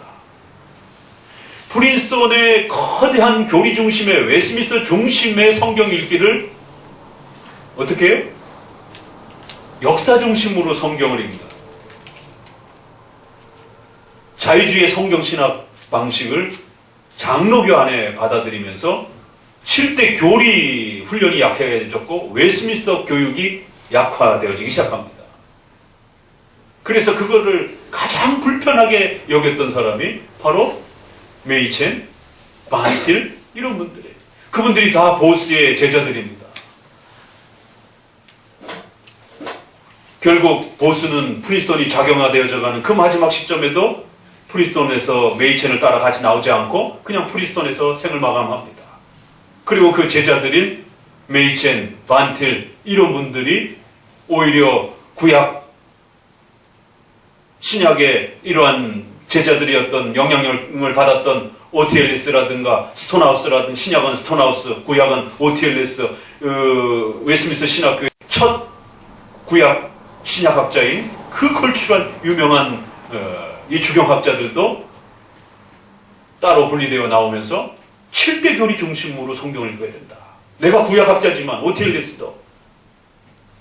프린스턴의 거대한 교리 중심의 웨스트민스터 중심의 성경 읽기를 어떻게 해요? 역사 중심으로 성경을 읽는다. 자유주의의 성경신학 방식을 장로교 안에 받아들이면서 7대 교리 훈련이 약해졌고 웨스트민스터 교육이 약화되어지기 시작합니다. 그래서 그거를 가장 불편하게 여겼던 사람이 바로 메이첸, 바니틸 이런 분들이에요. 그분들이 다 보스의 제자들입니다. 결국 보스는 프린스턴이 작용화되어져가는 그 마지막 시점에도 프리스톤에서 메이첸을 따라 같이 나오지 않고 그냥 프리스톤에서 생을 마감합니다. 그리고 그 제자들인 메이첸, 반틸 이런 분들이 오히려 구약 신약의 이러한 제자들이었던 영향력을 받았던 오티엘리스라든가 스톤하우스라든가, 신약은 스톤하우스, 구약은 오티엘리스, 웨스트민스터 신학교의 첫 구약 신약학자인 그 걸출한 유명한 이 주경학자들도 따로 분리되어 나오면서 7대 교리 중심으로 성경을 읽어야 된다. 내가 구약학자지만 오티엘리스도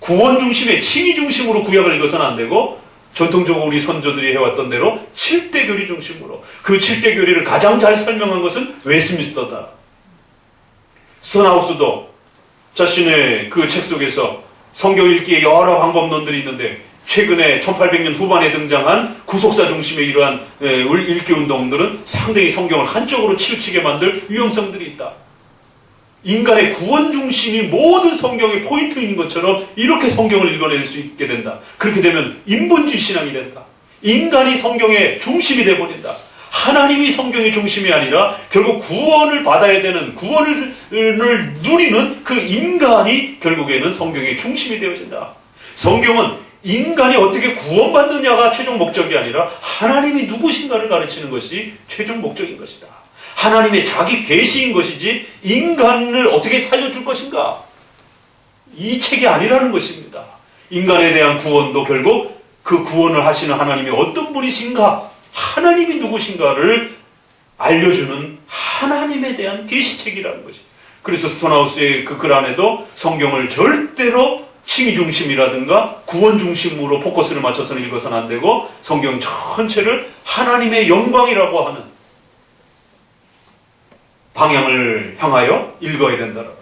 구원 중심의 칭의 중심으로 구약을 읽어서는 안 되고 전통적으로 우리 선조들이 해왔던 대로 7대 교리 중심으로, 그 7대 교리를 가장 잘 설명한 것은 웨스트민스터다. 스톤하우스도 자신의 그 책 속에서 성경 읽기에 여러 방법론들이 있는데 최근에 1800년 후반에 등장한 구속사 중심의 이러한 읽기 운동들은 상당히 성경을 한쪽으로 치우치게 만들 위험성들이 있다. 인간의 구원 중심이 모든 성경의 포인트인 것처럼 이렇게 성경을 읽어낼 수 있게 된다. 그렇게 되면 인본주의 신앙이 된다. 인간이 성경의 중심이 되어버린다. 하나님이 성경의 중심이 아니라 결국 구원을 받아야 되는, 구원을 누리는 그 인간이 결국에는 성경의 중심이 되어진다. 성경은 인간이 어떻게 구원받느냐가 최종 목적이 아니라 하나님이 누구신가를 가르치는 것이 최종 목적인 것이다. 하나님의 자기 계시인 것이지 인간을 어떻게 살려줄 것인가, 이 책이 아니라는 것입니다. 인간에 대한 구원도 결국 그 구원을 하시는 하나님이 어떤 분이신가, 하나님이 누구신가를 알려주는 하나님에 대한 계시책이라는 것이. 그래서 스톤하우스의 그 글 안에도 성경을 절대로 칭의 중심이라든가 구원 중심으로 포커스를 맞춰서는 읽어서는 안 되고 성경 전체를 하나님의 영광이라고 하는 방향을 향하여 읽어야 된다라고.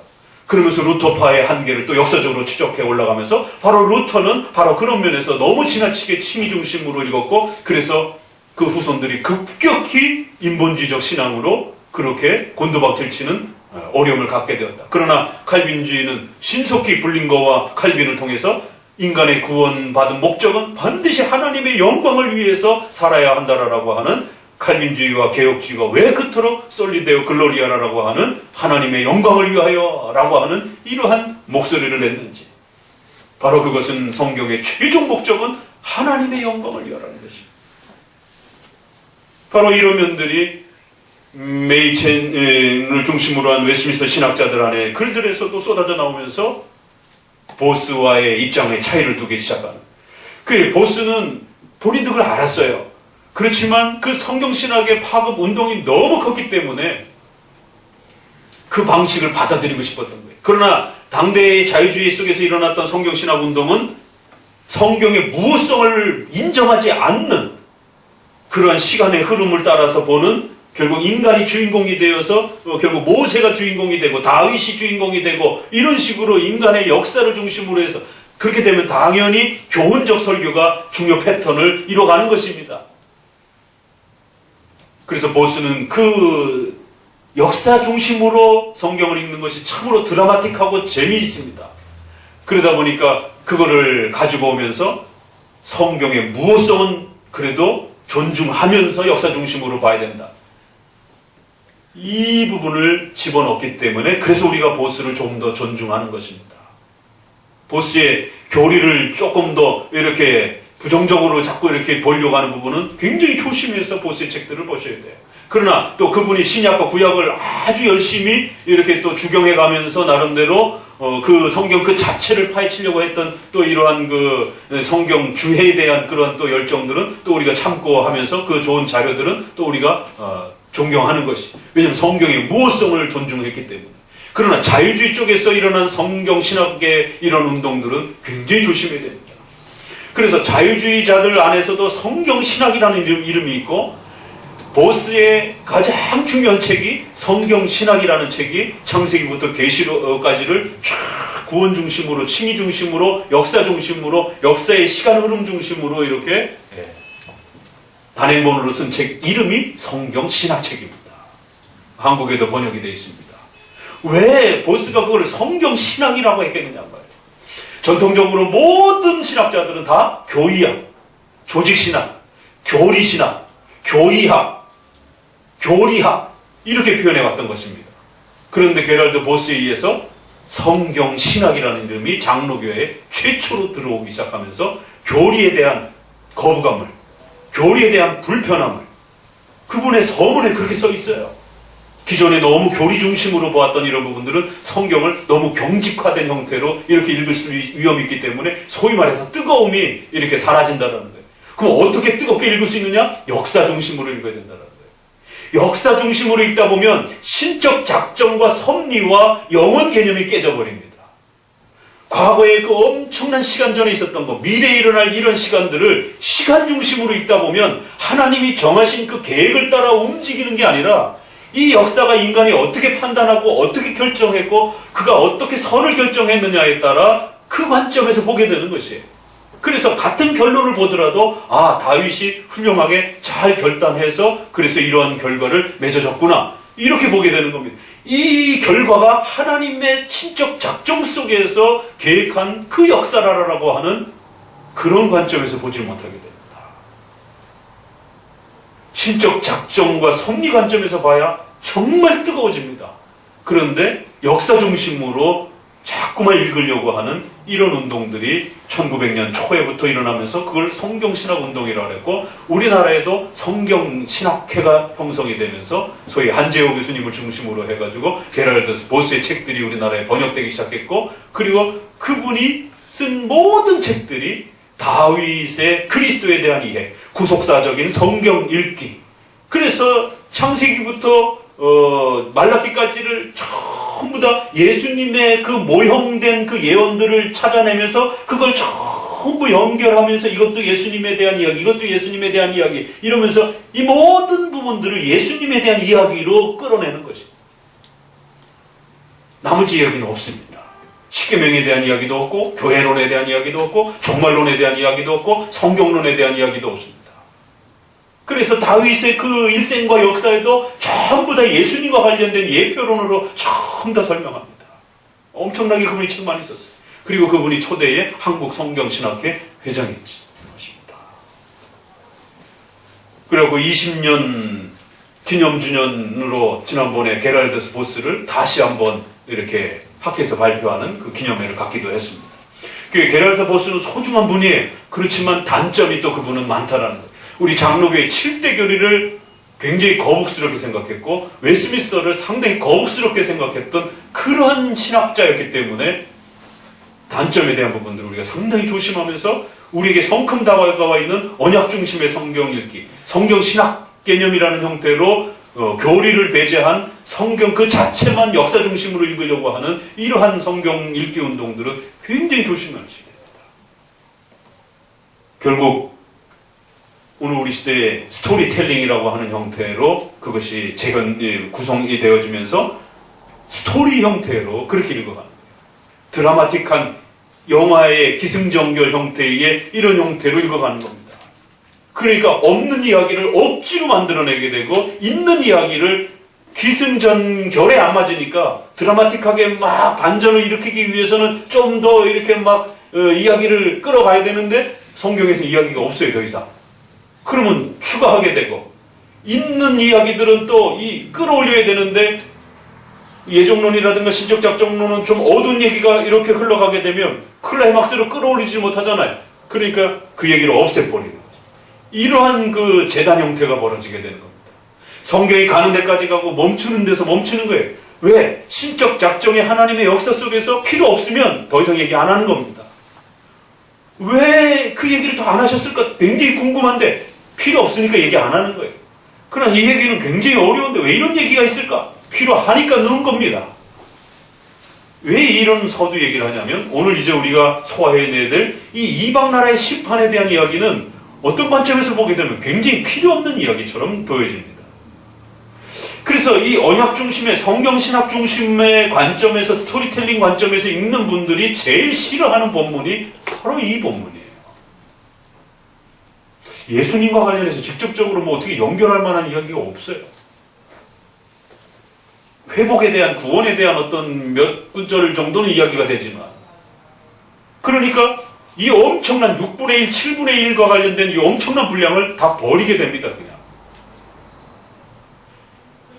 그러면서 루터파의 한계를 또 역사적으로 추적해 올라가면서 바로 루터는 바로 그런 면에서 너무 지나치게 칭의 중심으로 읽었고, 그래서 그 후손들이 급격히 인본주의적 신앙으로 그렇게 곤두박질치는 어려움을 갖게 되었다. 그러나 칼빈주의는 신속히 블링거와 칼빈을 통해서 인간의 구원받은 목적은 반드시 하나님의 영광을 위해서 살아야 한다라고 하는, 칼빈주의와 개혁주의가 왜 그토록 솔리데오 글로리아라고 하는 하나님의 영광을 위하여 라고 하는 이러한 목소리를 냈는지, 바로 그것은 성경의 최종 목적은 하나님의 영광을 위하라는 것입니다. 바로 이런 면들이 메이첸을 중심으로 한 웨스트민스터 신학자들 안에 글들에서도 쏟아져 나오면서 보스와의 입장의 차이를 두기 시작하는. 그 보스는 본인도 그걸 알았어요. 그렇지만 그 성경신학의 파급 운동이 너무 컸기 때문에 그 방식을 받아들이고 싶었던 거예요. 그러나 당대의 자유주의 속에서 일어났던 성경신학 운동은 성경의 무호성을 인정하지 않는 그러한 시간의 흐름을 따라서 보는, 결국 인간이 주인공이 되어서 결국 모세가 주인공이 되고 다윗이 주인공이 되고 이런 식으로 인간의 역사를 중심으로 해서, 그렇게 되면 당연히 교훈적 설교가 중요 패턴을 이뤄가는 것입니다. 그래서 보스는 그 역사 중심으로 성경을 읽는 것이 참으로 드라마틱하고 재미있습니다. 그러다 보니까 그거를 가지고 오면서 성경의 무호성은 그래도 존중하면서 역사 중심으로 봐야 된다. 이 부분을 집어넣기 때문에 그래서 우리가 보스를 좀 더 존중하는 것입니다. 보스의 교리를 조금 더 이렇게 부정적으로 자꾸 이렇게 보려고 하는 부분은 굉장히 조심해서 보스의 책들을 보셔야 돼요. 그러나 또 그분이 신약과 구약을 아주 열심히 이렇게 또 주경해 가면서 나름대로 그 성경 그 자체를 파헤치려고 했던 또 이러한 그 성경 주해에 대한 그런 또 열정들은 또 우리가 참고 하면서 그 좋은 자료들은 또 우리가 존경하는 것이. 왜냐하면 성경의 무호성을 존중했기 때문에. 그러나 자유주의 쪽에서 일어난 성경 신학의 이런 운동들은 굉장히 조심해야 됩니다. 그래서 자유주의자들 안에서도 성경 신학이라는 이름이 있고, 보스의 가장 중요한 책이 성경 신학이라는 책이 창세기부터 계시록까지를 쫙 구원 중심으로, 칭의 중심으로, 역사 중심으로, 역사의 시간 흐름 중심으로 이렇게 단행본으로 쓴 책 이름이 성경 신학책입니다. 한국에도 번역이 되어 있습니다. 왜 보스가 그걸 성경 신학이라고 했겠느냐 말이에요. 전통적으로 모든 신학자들은 다 교의학, 조직신학, 교리신학, 교리학, 교리학 이렇게 표현해 왔던 것입니다. 그런데 게랄드 보스에 의해서 성경 신학이라는 이름이 장로교회에 최초로 들어오기 시작하면서 교리에 대한 거부감을, 교리에 대한 불편함을 그분의 서문에 그렇게 써 있어요. 기존에 너무 교리 중심으로 보았던 이런 부분들은 성경을 너무 경직화된 형태로 이렇게 읽을 수 위험이 있기 때문에 소위 말해서 뜨거움이 이렇게 사라진다는 거예요. 그럼 어떻게 뜨겁게 읽을 수 있느냐? 역사 중심으로 읽어야 된다는 거예요. 역사 중심으로 읽다 보면 신적 작정과 섭리와 영원 개념이 깨져버립니다. 과거에 그 엄청난 시간 전에 있었던 것, 미래에 일어날 이런 시간들을 시간 중심으로 읽다 보면 하나님이 정하신 그 계획을 따라 움직이는 게 아니라 이 역사가 인간이 어떻게 판단하고 어떻게 결정했고 그가 어떻게 선을 결정했느냐에 따라 그 관점에서 보게 되는 것이에요. 그래서 같은 결론을 보더라도 다윗이 훌륭하게 잘 결단해서 그래서 이러한 결과를 맺어졌구나 이렇게 보게 되는 겁니다. 이 결과가 하나님의 친적 작정 속에서 계획한 그 역사라고 하는 그런 관점에서 보지 못하게 됩니다. 신적 작정과 섭리 관점에서 봐야 정말 뜨거워집니다. 그런데 역사 중심으로 자꾸만 읽으려고 하는 이런 운동들이 1900년 초에부터 일어나면서 그걸 성경신학 운동이라고 했고 우리나라에도 성경신학회가 형성이 되면서 소위 한재호 교수님을 중심으로 해가지고 게랄드 보스의 책들이 우리나라에 번역되기 시작했고 그리고 그분이 쓴 모든 책들이 다윗의 그리스도에 대한 이해, 구속사적인 성경 읽기. 그래서 창세기부터 말라기까지를 전부 다 예수님의 그 모형된 그 예언들을 찾아내면서 그걸 전부 연결하면서 이것도 예수님에 대한 이야기, 이것도 예수님에 대한 이야기 이러면서 이 모든 부분들을 예수님에 대한 이야기로 끌어내는 것입니다. 나머지 이야기는 없습니다. 십계명에 대한 이야기도 없고 교회론에 대한 이야기도 없고 종말론에 대한 이야기도 없고 성경론에 대한 이야기도 없습니다. 그래서 다윗의 그 일생과 역사에도 전부 다 예수님과 관련된 예표론으로 전부 다 설명합니다. 엄청나게 그분이 책 많이 썼어요. 그리고 그분이 초대의 한국성경신학회 회장이었습니다. 그리고 20년 기념주년으로 지난번에 게랄드 보스를 다시 한번 이렇게 학회에서 발표하는 그 기념회를 갖기도 했습니다. 그 게랄드 보스는 소중한 분이에요. 그렇지만 단점이 또 그분은 많다라는 거예요. 우리 장로교의 7대 교리를 굉장히 거북스럽게 생각했고 웨스민스터를 상당히 거북스럽게 생각했던 그러한 신학자였기 때문에 단점에 대한 부분들을 우리가 상당히 조심하면서 우리에게 성큼 다가와 있는 언약 중심의 성경 읽기, 성경 신학 개념이라는 형태로 교리를 배제한 성경 그 자체만 역사 중심으로 읽으려고 하는 이러한 성경 읽기 운동들은 굉장히 조심하셔야 됩니다. 결국 오늘 우리 시대의 스토리텔링이라고 하는 형태로 그것이 구성이 되어지면서 스토리 형태로 그렇게 읽어가는 거예요. 드라마틱한 영화의 기승전결 형태의 이런 형태로 읽어가는 겁니다. 그러니까 없는 이야기를 억지로 만들어내게 되고 있는 이야기를 기승전결에 안 맞으니까 드라마틱하게 막 반전을 일으키기 위해서는 좀 더 이렇게 막 이야기를 끌어가야 되는데 성경에서 이야기가 없어요, 더 이상. 그러면 추가하게 되고 있는 이야기들은 또 끌어올려야 되는데 예정론이라든가 신적작정론은 좀 어두운 얘기가 이렇게 흘러가게 되면 클라이막스로 끌어올리지 못하잖아요. 그러니까 그 얘기를 없애버리는 거죠. 이러한 그 재단 형태가 벌어지게 되는 겁니다. 성경이 가는 데까지 가고 멈추는 데서 멈추는 거예요. 왜? 신적 작정의 하나님의 역사 속에서 필요 없으면 더 이상 얘기 안 하는 겁니다. 왜 그 얘기를 더 안 하셨을까 굉장히 궁금한데 필요 없으니까 얘기 안 하는 거예요. 그러나 이 얘기는 굉장히 어려운데 왜 이런 얘기가 있을까? 필요하니까 넣은 겁니다. 왜 이런 서두 얘기를 하냐면 오늘 이제 우리가 소화해내야 될 이 이방 나라의 심판에 대한 이야기는 어떤 관점에서 보게 되면 굉장히 필요 없는 이야기처럼 보여집니다. 그래서 이 언약 중심의 성경신학 중심의 관점에서 스토리텔링 관점에서 읽는 분들이 제일 싫어하는 본문이 바로 이 본문이에요. 예수님과 관련해서 직접적으로 뭐 어떻게 연결할 만한 이야기가 없어요. 회복에 대한 구원에 대한 어떤 몇 구절 정도는 이야기가 되지만 그러니까 이 엄청난 6분의 1, 7분의 1과 관련된 이 엄청난 분량을 다 버리게 됩니다. 그냥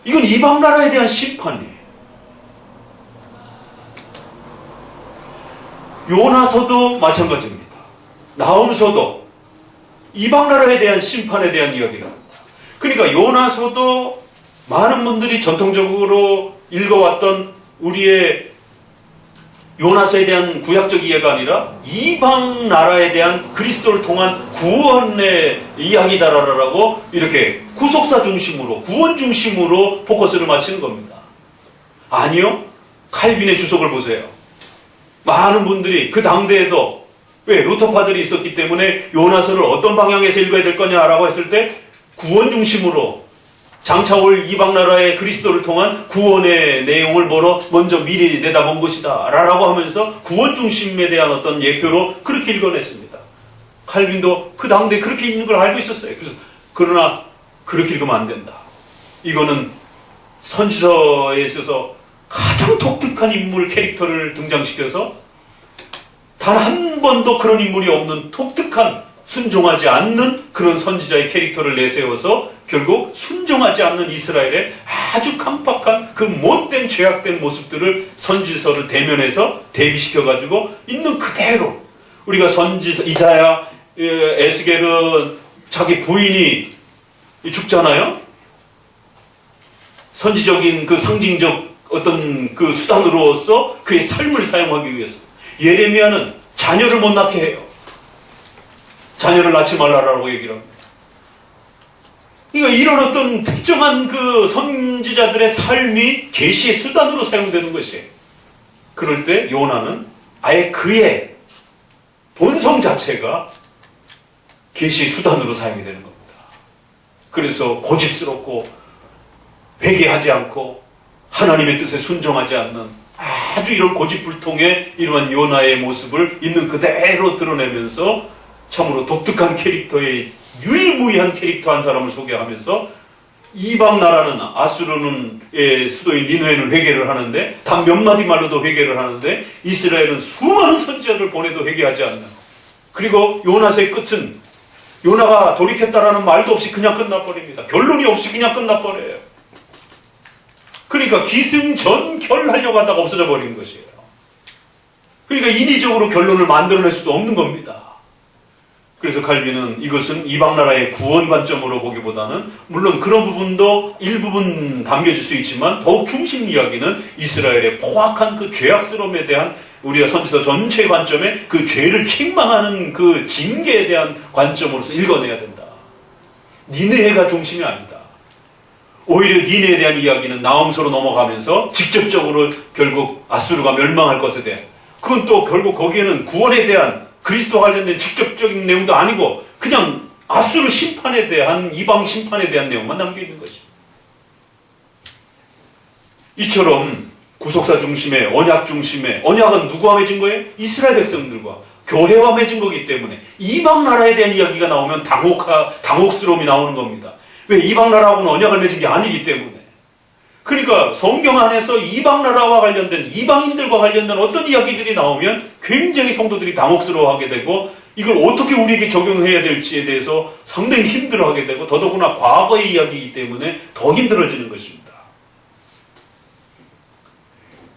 이건 이방 나라에 대한 심판이에요. 요나서도 마찬가지입니다. 나훔서도 이방 나라에 대한 심판에 대한 이야기를 합니다. 그러니까 요나서도 많은 분들이 전통적으로 읽어왔던 우리의 요나서에 대한 구약적 이해가 아니라 이방 나라에 대한 그리스도를 통한 구원의 이야기다라고 이렇게 구속사 중심으로, 구원 중심으로 포커스를 맞추는 겁니다. 아니요. 칼빈의 주석을 보세요. 많은 분들이 그 당대에도 왜 루터파들이 있었기 때문에 요나서를 어떤 방향에서 읽어야 될 거냐라고 했을 때 구원 중심으로 장차 올 이방 나라의 그리스도를 통한 구원의 내용을 먼저 미리 내다본 것이다 라고 하면서 구원 중심에 대한 어떤 예표로 그렇게 읽어냈습니다. 칼빈도 그 당대에 그렇게 읽는 걸 알고 있었어요. 그러나 그렇게 읽으면 안 된다. 이거는 선지서에 있어서 가장 독특한 인물 캐릭터를 등장시켜서 단 한 번도 그런 인물이 없는 독특한 순종하지 않는 그런 선지자의 캐릭터를 내세워서 결국 순종하지 않는 이스라엘의 아주 깜빡한 그 못된 죄악된 모습들을 선지서를 대면해서 대비시켜가지고 있는 그대로 우리가 선지서 이사야, 에스겔은 자기 부인이 죽잖아요. 선지적인 그 상징적 어떤 그 수단으로서 그의 삶을 사용하기 위해서 예레미야는 자녀를 못 낳게 해요. 자녀를 낳지 말라라고 얘기를 합니다. 그러니까 이런 어떤 특정한 그 선지자들의 삶이 계시의 수단으로 사용되는 것이에요. 그럴 때 요나는 아예 그의 본성 자체가 계시의 수단으로 사용이 되는 겁니다. 그래서 고집스럽고 회개하지 않고 하나님의 뜻에 순종하지 않는 아주 이런 고집불통의 이러한 요나의 모습을 있는 그대로 드러내면서 참으로 독특한 캐릭터의 유일무이한 캐릭터 한 사람을 소개하면서 이방 나라는 아수르는 수도인 니느웨는 회개를 하는데 단 몇 마디 말로도 회개를 하는데 이스라엘은 수많은 선지자를 보내도 회개하지 않는, 그리고 요나서의 끝은 요나가 돌이켰다라는 말도 없이 그냥 끝나버립니다. 결론이 없이 그냥 끝나버려요. 그러니까 기승전결하려고 하다가 없어져 버리는 것이에요. 그러니까 인위적으로 결론을 만들어낼 수도 없는 겁니다. 그래서 칼빈은 이것은 이방 나라의 구원 관점으로 보기보다는 물론 그런 부분도 일부분 담겨질 수 있지만 더욱 중심 이야기는 이스라엘의 포악한 그 죄악스러움에 대한 우리가 선지서 전체의 관점에 그 죄를 책망하는 그 징계에 대한 관점으로서 읽어내야 된다. 니느헤가 중심이 아니다. 오히려 니느헤에 대한 이야기는 나훔서로 넘어가면서 직접적으로 결국 아수르가 멸망할 것에 대한, 그건 또 결국 거기에는 구원에 대한 그리스도와 관련된 직접적인 내용도 아니고 그냥 아수르 심판에 대한, 이방 심판에 대한 내용만 남겨있는 것입니다. 이처럼 구속사 중심에, 언약 중심에, 언약은 누구와 맺은 거예요? 이스라엘 백성들과 교회와 맺은 거기 때문에 이방 나라에 대한 이야기가 나오면 당혹스러움이 나오는 겁니다. 왜? 이방 나라하고는 언약을 맺은 게 아니기 때문에. 그러니까 성경 안에서 이방 나라와 관련된, 이방인들과 관련된 어떤 이야기들이 나오면 굉장히 성도들이 당혹스러워하게 되고 이걸 어떻게 우리에게 적용해야 될지에 대해서 상당히 힘들어하게 되고 더더구나 과거의 이야기이기 때문에 더 힘들어지는 것입니다.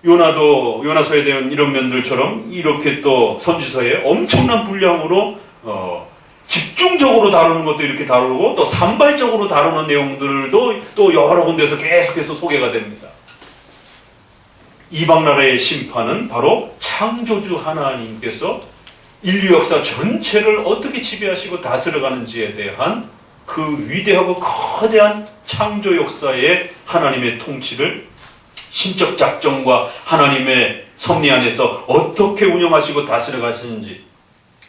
요나서에 대한 이런 면들처럼 이렇게 또 선지서에 엄청난 분량으로 집중적으로 다루는 것도 이렇게 다루고 또 산발적으로 다루는 내용들도 또 여러 군데서 계속해서 소개가 됩니다. 이방 나라의 심판은 바로 창조주 하나님께서 인류 역사 전체를 어떻게 지배하시고 다스려가는지에 대한 그 위대하고 거대한 창조 역사의 하나님의 통치를 신적 작정과 하나님의 섭리 안에서 어떻게 운영하시고 다스려 가시는지,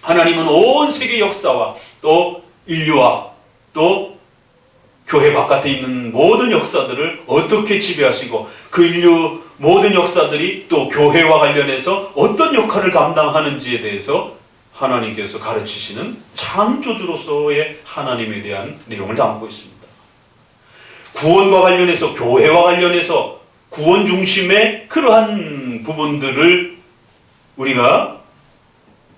하나님은 온 세계 역사와 또 인류와 또 교회 바깥에 있는 모든 역사들을 어떻게 지배하시고 그 인류 모든 역사들이 또 교회와 관련해서 어떤 역할을 감당하는지에 대해서 하나님께서 가르치시는 창조주로서의 하나님에 대한 내용을 담고 있습니다. 구원과 관련해서, 교회와 관련해서 구원 중심의 그러한 부분들을 우리가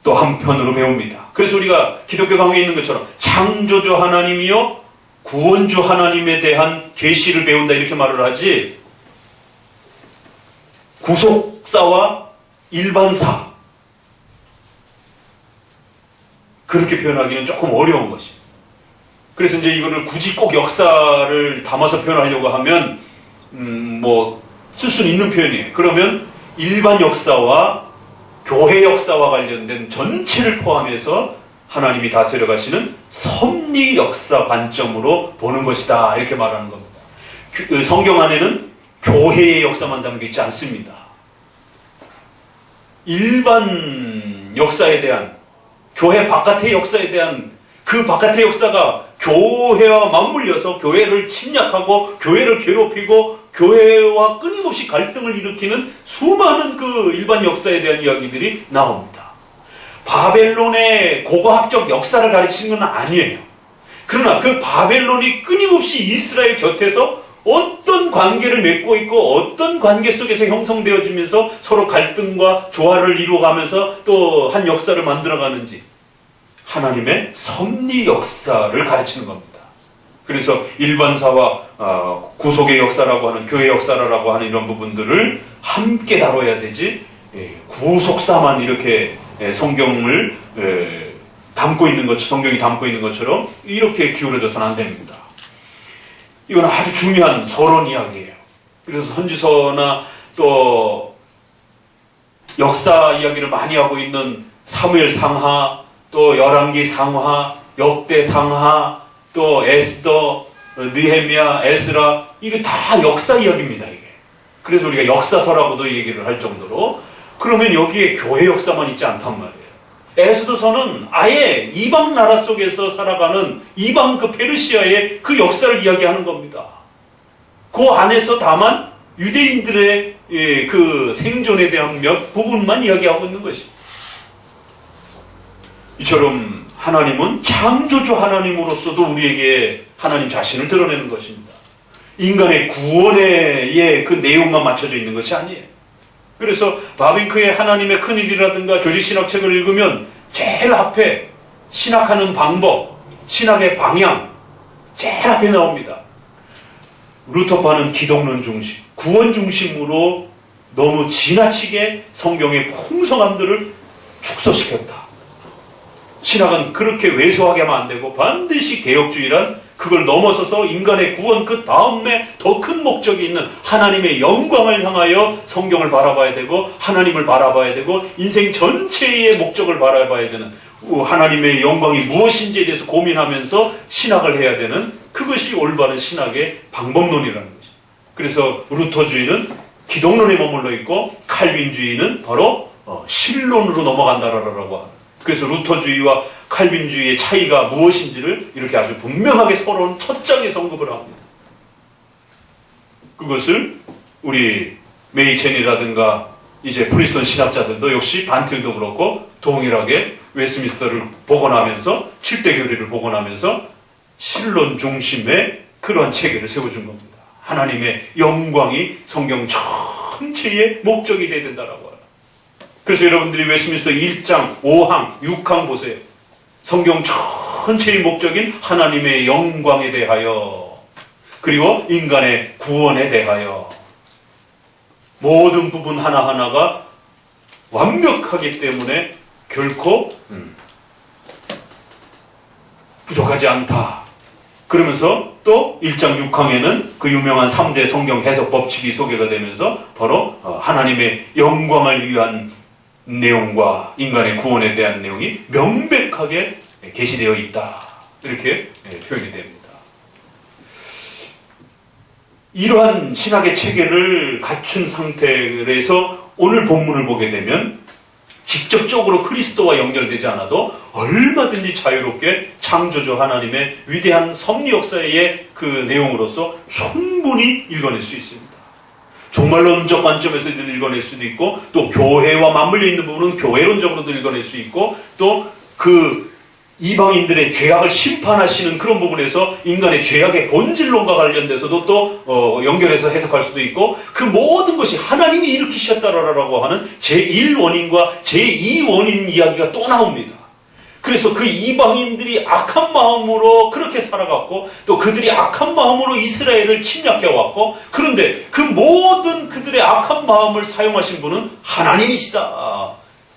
또 한편으로 배웁니다. 그래서 우리가 기독교 강의에 있는 것처럼 창조주 하나님이요 구원주 하나님에 대한 계시를 배운다 이렇게 말을 하지, 구속사와 일반사 그렇게 표현하기는 조금 어려운 것이. 그래서 이제 이거를 굳이 꼭 역사를 담아서 표현하려고 하면 쓸 수는 있는 표현이에요. 그러면 일반 역사와 교회 역사와 관련된 전체를 포함해서 하나님이 다스려 가시는 섭리 역사 관점으로 보는 것이다 이렇게 말하는 겁니다. 성경 안에는 교회의 역사만 담겨 있지 않습니다. 일반 역사에 대한, 교회 바깥의 역사에 대한, 그 바깥의 역사가 교회와 맞물려서 교회를 침략하고 교회를 괴롭히고 교회와 끊임없이 갈등을 일으키는 수많은 그 일반 역사에 대한 이야기들이 나옵니다. 바벨론의 고고학적 역사를 가르치는 건 아니에요. 그러나 그 바벨론이 끊임없이 이스라엘 곁에서 어떤 관계를 맺고 있고 어떤 관계 속에서 형성되어지면서 서로 갈등과 조화를 이루어가면서 또 한 역사를 만들어가는지 하나님의 섭리 역사를 가르치는 겁니다. 그래서 일반사와 구속의 역사라고 하는, 교회 역사라고 하는 이런 부분들을 함께 다뤄야 되지, 구속사만 이렇게 성경을 담고 있는 것, 성경이 담고 있는 것처럼 이렇게 기울어져서는 안 됩니다. 이건 아주 중요한 서론 이야기예요. 그래서 선지서나 또 역사 이야기를 많이 하고 있는 사무엘 상하, 또 열왕기 상하, 역대 상하, 또 에스더, 느헤미야, 에스라, 이게 다 역사 이야기입니다, 이게. 그래서 우리가 역사서라고도 얘기를 할 정도로. 그러면 여기에 교회 역사만 있지 않단 말이에요. 에스더서는 아예 이방 나라 속에서 살아가는 이방 그 페르시아의 그 역사를 이야기하는 겁니다. 그 안에서 다만 유대인들의 그 생존에 대한 몇 부분만 이야기하고 있는 것입니다. 이처럼 하나님은 창조주 하나님으로서도 우리에게 하나님 자신을 드러내는 것입니다. 인간의 구원의 그 내용만 맞춰져 있는 것이 아니에요. 그래서 바빙크의 하나님의 큰일이라든가 조지신학책을 읽으면 제일 앞에 신학하는 방법, 신학의 방향 제일 앞에 나옵니다. 루터파는 기독론 중심, 구원 중심으로 너무 지나치게 성경의 풍성함들을 축소시켰다. 신학은 그렇게 왜소하게 하면 안 되고 반드시 개혁주의란 그걸 넘어서서 인간의 구원 그 다음에 더 큰 목적이 있는 하나님의 영광을 향하여 성경을 바라봐야 되고 하나님을 바라봐야 되고 인생 전체의 목적을 바라봐야 되는 하나님의 영광이 무엇인지에 대해서 고민하면서 신학을 해야 되는 그것이 올바른 신학의 방법론이라는 것이죠. 그래서 루터주의는 기독론에 머물러 있고 칼빈주의는 바로 신론으로 넘어간다라고 하는. 그래서 루터주의와 칼빈주의의 차이가 무엇인지를 이렇게 아주 분명하게 서로는 첫 장에 언급을 합니다. 그것을 우리 메이첸이라든가 이제 프리스턴 신학자들도 역시 반틸도 그렇고 동일하게 웨스민스터를 복원하면서 7대 교리를 복원하면서 신론 중심의 그러한 체계를 세워준 겁니다. 하나님의 영광이 성경 전체의 목적이 되어야 된다라고 하라. 그래서 여러분들이 웨스민스터 1장, 5항, 6항 보세요. 성경 전체의 목적인 하나님의 영광에 대하여 그리고 인간의 구원에 대하여 모든 부분 하나하나가 완벽하기 때문에 결코 부족하지 않다. 그러면서 또 1장 6항에는 그 유명한 3대 성경 해석 법칙이 소개가 되면서 바로 하나님의 영광을 위한 내용과 인간의 구원에 대한 내용이 명백하게 게시되어 있다. 이렇게 표현이 됩니다. 이러한 신학의 체계를 갖춘 상태에서 오늘 본문을 보게 되면 직접적으로 그리스도와 연결되지 않아도 얼마든지 자유롭게 창조주 하나님의 위대한 섭리 역사의 그 내용으로서 충분히 읽어낼 수 있습니다. 종말론적 관점에서 읽어낼 수도 있고 또 교회와 맞물려 있는 부분은 교회론적으로도 읽어낼 수 있고 또 그 이방인들의 죄악을 심판하시는 그런 부분에서 인간의 죄악의 본질론과 관련돼서도 또 연결해서 해석할 수도 있고 그 모든 것이 하나님이 일으키셨다라고 하는 제1원인과 제2원인 이야기가 또 나옵니다. 그래서 그 이방인들이 악한 마음으로 그렇게 살아갔고 또 그들이 악한 마음으로 이스라엘을 침략해왔고 그런데 그 모든 그들의 악한 마음을 사용하신 분은 하나님이시다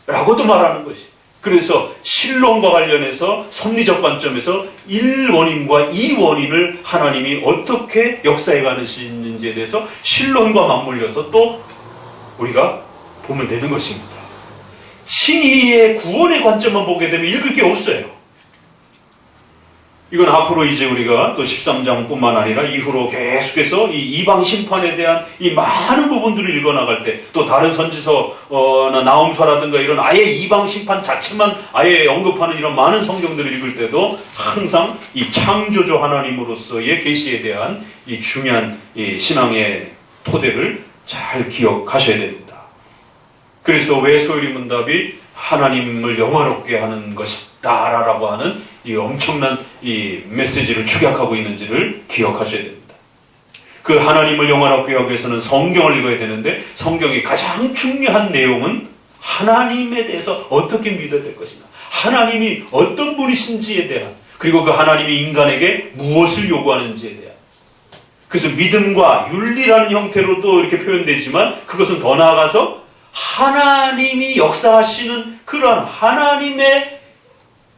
라고도 말하는 것이. 그래서 신론과 관련해서 섭리적 관점에서 1원인과 2원인을 하나님이 어떻게 역사해 가시는지에 대해서 신론과 맞물려서 또 우리가 보면 되는 것입니다. 신의의 구원의 관점만 보게 되면 읽을 게 없어요. 이건 앞으로 이제 우리가 또 13장뿐만 아니라 이후로 계속해서 이 이방 심판에 대한 이 많은 부분들을 읽어나갈 때 또 다른 선지서나 나홈서라든가 이런 아예 이방 심판 자체만 아예 언급하는 이런 많은 성경들을 읽을 때도 항상 이 창조주 하나님으로서의 계시에 대한 이 중요한 이 신앙의 토대를 잘 기억하셔야 됩니다. 그래서 왜 소요리 문답이 하나님을 영화롭게 하는 것이다라고 하는 이 엄청난 이 메시지를 축약하고 있는지를 기억하셔야 됩니다. 그 하나님을 영화롭게 하기 위해서는 성경을 읽어야 되는데 성경의 가장 중요한 내용은 하나님에 대해서 어떻게 믿어야 될 것이냐, 하나님이 어떤 분이신지에 대한, 그리고 그 하나님이 인간에게 무엇을 요구하는지에 대한. 그래서 믿음과 윤리라는 형태로도 이렇게 표현되지만 그것은 더 나아가서 하나님이 역사하시는 그러한 하나님의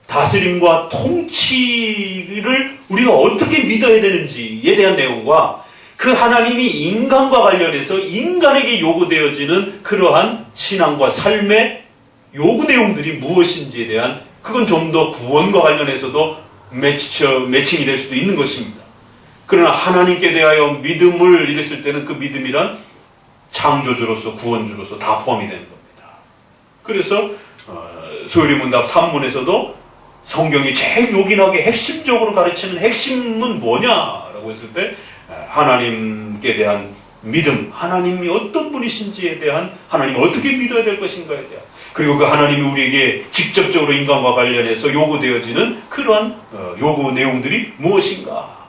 다스림과 통치를 우리가 어떻게 믿어야 되는지에 대한 내용과 그 하나님이 인간과 관련해서 인간에게 요구되어지는 그러한 신앙과 삶의 요구 내용들이 무엇인지에 대한, 그건 좀 더 구원과 관련해서도 매칭이 될 수도 있는 것입니다. 그러나 하나님께 대하여 믿음을 이랬을 때는 그 믿음이란 창조주로서 구원주로서 다 포함이 되는 겁니다. 그래서 소요리 문답 3문에서도 성경이 제일 요긴하게 핵심적으로 가르치는 핵심은 뭐냐라고 했을 때 하나님께 대한 믿음, 하나님이 어떤 분이신지에 대한, 하나님이 어떻게 믿어야 될 것인가에 대한, 그리고 그 하나님이 우리에게 직접적으로 인간과 관련해서 요구되어지는 그러한 요구 내용들이 무엇인가.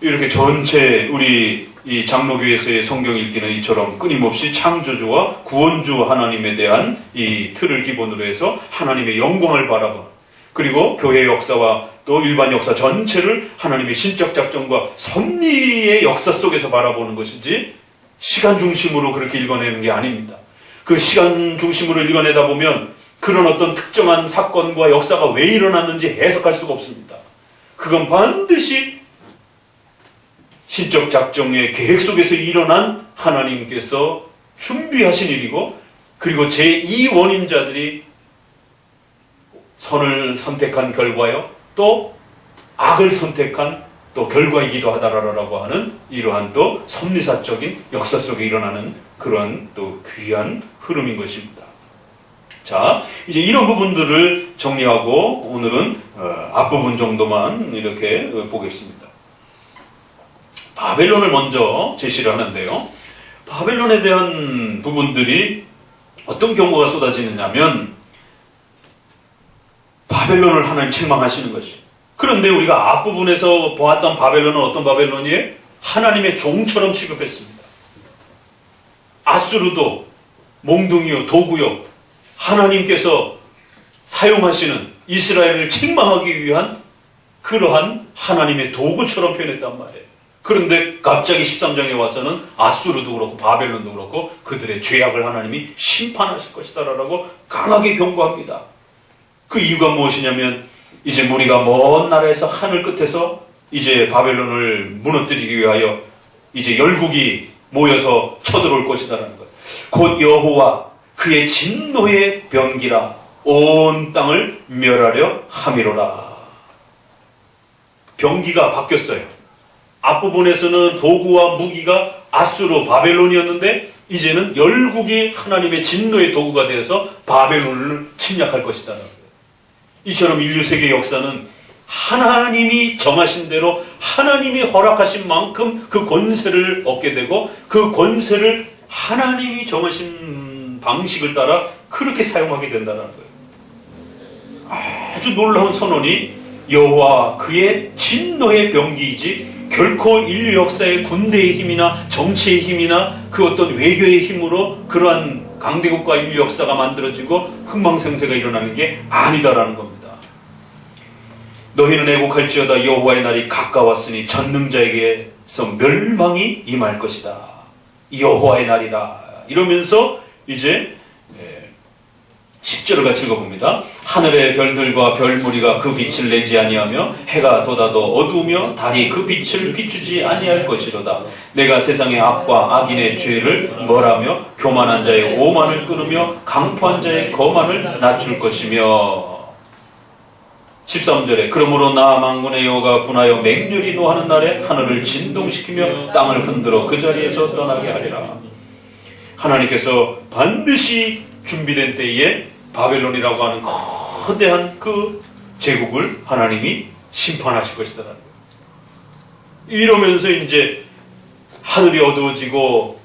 이렇게 전체 우리 이 장로교에서의 성경 읽기는 이처럼 끊임없이 창조주와 구원주 하나님에 대한 이 틀을 기본으로 해서 하나님의 영광을 바라보는, 그리고 교회 역사와 또 일반 역사 전체를 하나님의 신적 작정과 섭리의 역사 속에서 바라보는 것이지 시간 중심으로 그렇게 읽어내는 게 아닙니다. 그 시간 중심으로 읽어내다 보면 그런 어떤 특정한 사건과 역사가 왜 일어났는지 해석할 수가 없습니다. 그건 반드시 신적 작정의 계획 속에서 일어난 하나님께서 준비하신 일이고, 그리고 제2원인자들이 선을 선택한 결과요, 또 악을 선택한 또 결과이기도 하다라고 하는 이러한 또 섭리사적인 역사 속에 일어나는 그런 또 귀한 흐름인 것입니다. 자, 이제 이런 부분들을 정리하고 오늘은 앞부분 정도만 이렇게 보겠습니다. 바벨론을 먼저 제시를 하는데요. 바벨론에 대한 부분들이 어떤 경고가 쏟아지느냐면 바벨론을 하나님 책망하시는 것이죠. 그런데 우리가 앞부분에서 보았던 바벨론은 어떤 바벨론이에요? 하나님의 종처럼 취급했습니다. 아수르도 몽둥이요, 도구요, 하나님께서 사용하시는 이스라엘을 책망하기 위한 그러한 하나님의 도구처럼 표현했단 말이에요. 그런데 갑자기 13장에 와서는 아수르도 그렇고 바벨론도 그렇고 그들의 죄악을 하나님이 심판하실 것이다 라고 강하게 경고합니다. 그 이유가 무엇이냐면 이제 무리가 먼 나라에서 하늘 끝에서 이제 바벨론을 무너뜨리기 위하여 이제 열국이 모여서 쳐들어올 것이다라는 거예요. 곧 여호와 그의 진노의 변기라 온 땅을 멸하려 함이로라. 변기가 바뀌었어요. 앞부분에서는 도구와 무기가 아수르, 바벨론이었는데 이제는 열국이 하나님의 진노의 도구가 되어서 바벨론을 침략할 것이다라는 거예요. 이처럼 인류 세계 역사는 하나님이 정하신 대로 하나님이 허락하신 만큼 그 권세를 얻게 되고 그 권세를 하나님이 정하신 방식을 따라 그렇게 사용하게 된다는 거예요. 아주 놀라운 선언이 여호와 그의 진노의 변기이지 결코 인류 역사의 군대의 힘이나 정치의 힘이나 그 어떤 외교의 힘으로 그러한 강대국과 인류 역사가 만들어지고 흥망성쇠가 일어나는 게 아니다라는 겁니다. 너희는 애곡할지어다 여호와의 날이 가까웠으니 전능자에게서 멸망이 임할 것이다. 여호와의 날이라. 이러면서 이제 10절을 같이 읽어봅니다. 하늘의 별들과 별무리가 그 빛을 내지 아니하며 해가 돋아도 어두우며 달이 그 빛을 비추지 아니할 것이로다. 내가 세상의 악과 악인의 죄를 벌하며 교만한 자의 오만을 끊으며 강포한 자의 거만을 낮출 것이며 13절에 그러므로 나 만군의 여호와가 분하여 맹렬히 노하는 날에 하늘을 진동시키며 땅을 흔들어 그 자리에서 떠나게 하리라. 하나님께서 반드시 준비된 때에 바벨론이라고 하는 거대한 그 제국을 하나님이 심판하실 것이다라는 거예요. 이러면서 이제 하늘이 어두워지고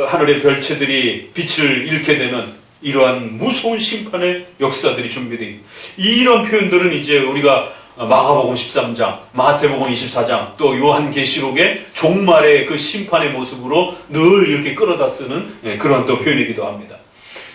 하늘의 별체들이 빛을 잃게 되는 이러한 무서운 심판의 역사들이 준비되어 있습니다. 이런 표현들은 이제 우리가 마가복음 13장, 마태복음 24장, 또 요한계시록의 종말의 그 심판의 모습으로 늘 이렇게 끌어다 쓰는 그런 또 표현이기도 합니다.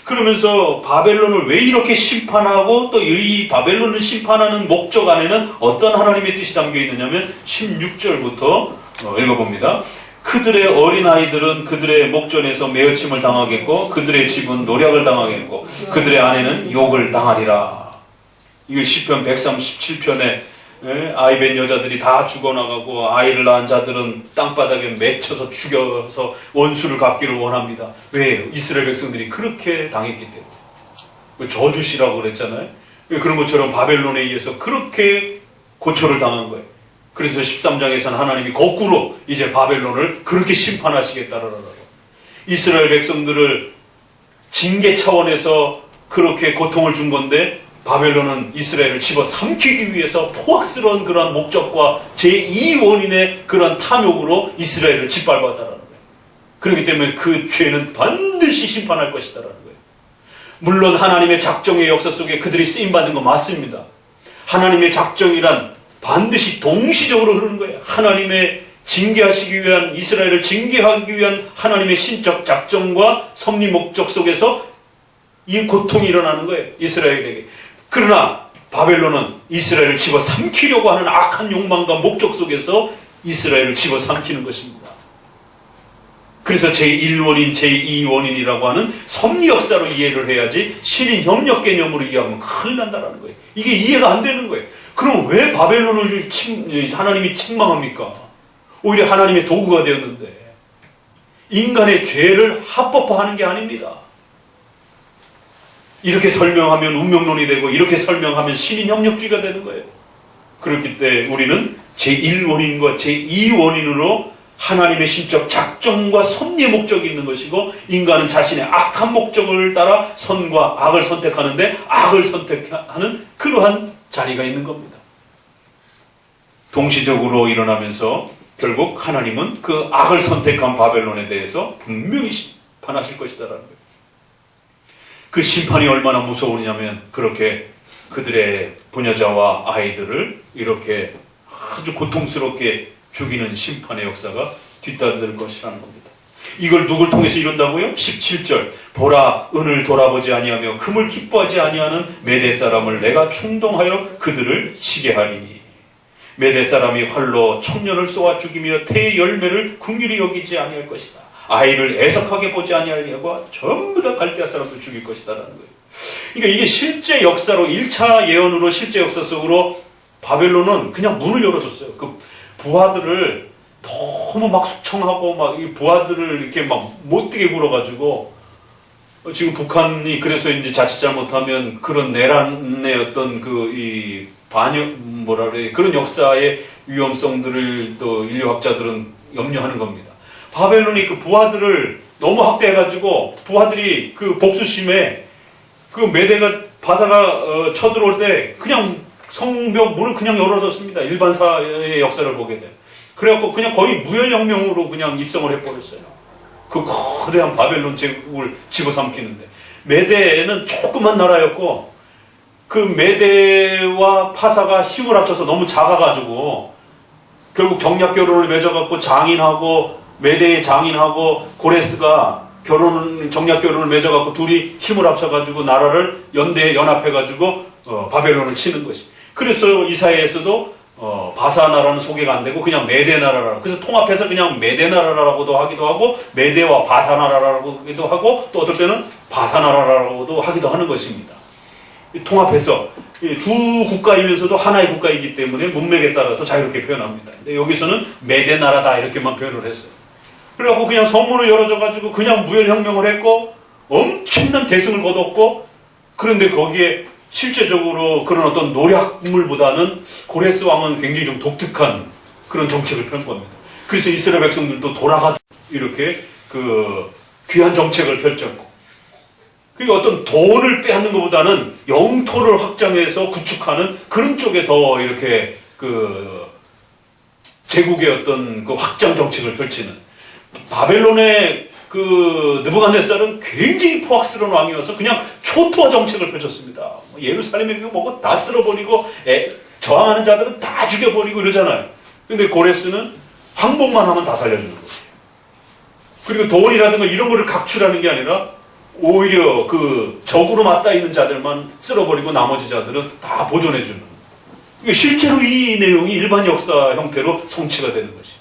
그러면서 바벨론을 왜 이렇게 심판하고 또 이 바벨론을 심판하는 목적 안에는 어떤 하나님의 뜻이 담겨 있느냐면 16절부터 읽어봅니다. 그들의 어린아이들은 그들의 목전에서 매어침을 당하겠고 그들의 집은 노략을 당하겠고 그들의 아내는 욕을 당하리라. 이게 시편 137편에 아이벤 여자들이 다 죽어나가고 아이를 낳은 자들은 땅바닥에 맺혀서 죽여서 원수를 갚기를 원합니다. 왜? 이스라엘 백성들이 그렇게 당했기 때문에. 저주시라고 그랬잖아요. 그런 것처럼 바벨론에 의해서 그렇게 고초를 당한 거예요. 그래서 13장에서는 하나님이 거꾸로 이제 바벨론을 그렇게 심판하시겠다라고. 이스라엘 백성들을 징계 차원에서 그렇게 고통을 준 건데 바벨론은 이스라엘을 집어삼키기 위해서 포악스러운 그러한 목적과 제2원인의 그러한 탐욕으로 이스라엘을 짓밟았다라는 거예요. 그렇기 때문에 그 죄는 반드시 심판할 것이다라는 거예요. 물론 하나님의 작정의 역사 속에 그들이 쓰임받은 거 맞습니다. 하나님의 작정이란 반드시 동시적으로 흐르는 거예요. 하나님의 징계하시기 위한, 이스라엘을 징계하기 위한 하나님의 신적 작정과 섭리 목적 속에서 이 고통이 일어나는 거예요. 이스라엘에게. 그러나 바벨론은 이스라엘을 집어삼키려고 하는 악한 욕망과 목적 속에서 이스라엘을 집어삼키는 것입니다. 그래서 제1원인, 제2원인이라고 하는 섭리 역사로 이해를 해야지 신인 협력 개념으로 이해하면 큰일 난다는 거예요. 이게 이해가 안 되는 거예요. 그럼 왜 바벨론을 하나님이 책망합니까? 오히려 하나님의 도구가 되었는데 인간의 죄를 합법화하는 게 아닙니다. 이렇게 설명하면 운명론이 되고 이렇게 설명하면 신인협력주의가 되는 거예요. 그렇기 때문에 우리는 제1원인과 제2원인으로 하나님의 신적 작정과 섭리의 목적이 있는 것이고 인간은 자신의 악한 목적을 따라 선과 악을 선택하는데 악을 선택하는 그러한 자리가 있는 겁니다. 동시적으로 일어나면서 결국 하나님은 그 악을 선택한 바벨론에 대해서 분명히 심판하실 것이다라는 거예요. 그 심판이 얼마나 무서우냐면 그렇게 그들의 부녀자와 아이들을 이렇게 아주 고통스럽게 죽이는 심판의 역사가 뒤따를 것이라는 겁니다. 이걸 누굴 통해서 이룬다고요? 17절 보라 은을 돌아보지 아니하며 금을 기뻐하지 아니하는 메대 사람을 내가 충동하여 그들을 치게 하리니 메대 사람이 활로 청년을 쏘아 죽이며 태의 열매를 긍휼히 여기지 아니할 것이다. 아이를 애석하게 보지 아니하려고 전부 다 갈대아 사람들 죽일 것이다라는 거예요. 그러니까 이게 실제 역사로 1차 예언으로 실제 역사 속으로 바벨론은 그냥 문을 열어줬어요. 그 부하들을 너무 막 숙청하고 막 이 부하들을 이렇게 막 못되게 굴어가지고 지금 북한이 그래서 이제 자칫 잘못하면 그런 내란의 어떤 그 이 반역 뭐라 그래 그런 역사의 위험성들을 또 인류학자들은 염려하는 겁니다. 바벨론이 그 부하들을 너무 학대해가지고 부하들이 그 복수심에 그 메대가 바다가 쳐들어올 때 그냥 성벽 문을 그냥 열어줬습니다. 일반사의 역사를 보게 돼. 그래갖고 그냥 거의 무혈혁명으로 그냥 입성을 해버렸어요. 그 거대한 바벨론 제국을 집어삼키는데 메대는 조그만 나라였고 그 메대와 파사가 힘을 합쳐서 너무 작아가지고 결국 정략 결혼을 맺어갖고 장인하고 메대의 장인하고 고레스가 정략 결혼을 맺어갖고 둘이 힘을 합쳐가지고 나라를 연합해가지고 바벨론을 치는 것이. 그래서 이사야에서도 바사 나라는 소개가 안 되고 그냥 메대 나라라. 그래서 통합해서 그냥 메대 나라라고도 하기도 하고 메대와 바사 나라라고 하기도 하고 또 어떨 때는 바사 나라라고도 하기도 하는 것입니다. 통합해서 두 국가이면서도 하나의 국가이기 때문에 문맥에 따라서 자유롭게 표현합니다. 근데 여기서는 메대 나라다 이렇게만 표현을 했어요. 그래갖고 그냥 성문을 열어줘가지고 그냥 무혈혁명을 했고 엄청난 대승을 거뒀고, 그런데 거기에 실제적으로 그런 어떤 노략물보다는 고레스 왕은 굉장히 좀 독특한 그런 정책을 편 겁니다. 그래서 이스라엘 백성들도 돌아가 이렇게 그 귀한 정책을 펼쳤고, 그러니까 어떤 돈을 빼앗는 것보다는 영토를 확장해서 구축하는 그런 쪽에 더 이렇게 그 제국의 어떤 그 확장 정책을 펼치는, 바벨론의 그 느부갓네살은 굉장히 포악스러운 왕이어서 그냥 초토화 정책을 펼쳤습니다. 예루살렘에 뭐고 다 쓸어버리고 저항하는 자들은 다 죽여버리고 이러잖아요. 근데 고레스는 항복만 하면 다 살려주는 거예요. 그리고 돈이라든가 이런 거를 각출하는 게 아니라 오히려 그 적으로 맞닿아 있는 자들만 쓸어버리고 나머지 자들은 다 보존해주는. 실제로 이 내용이 일반 역사 형태로 성취가 되는 것이에요.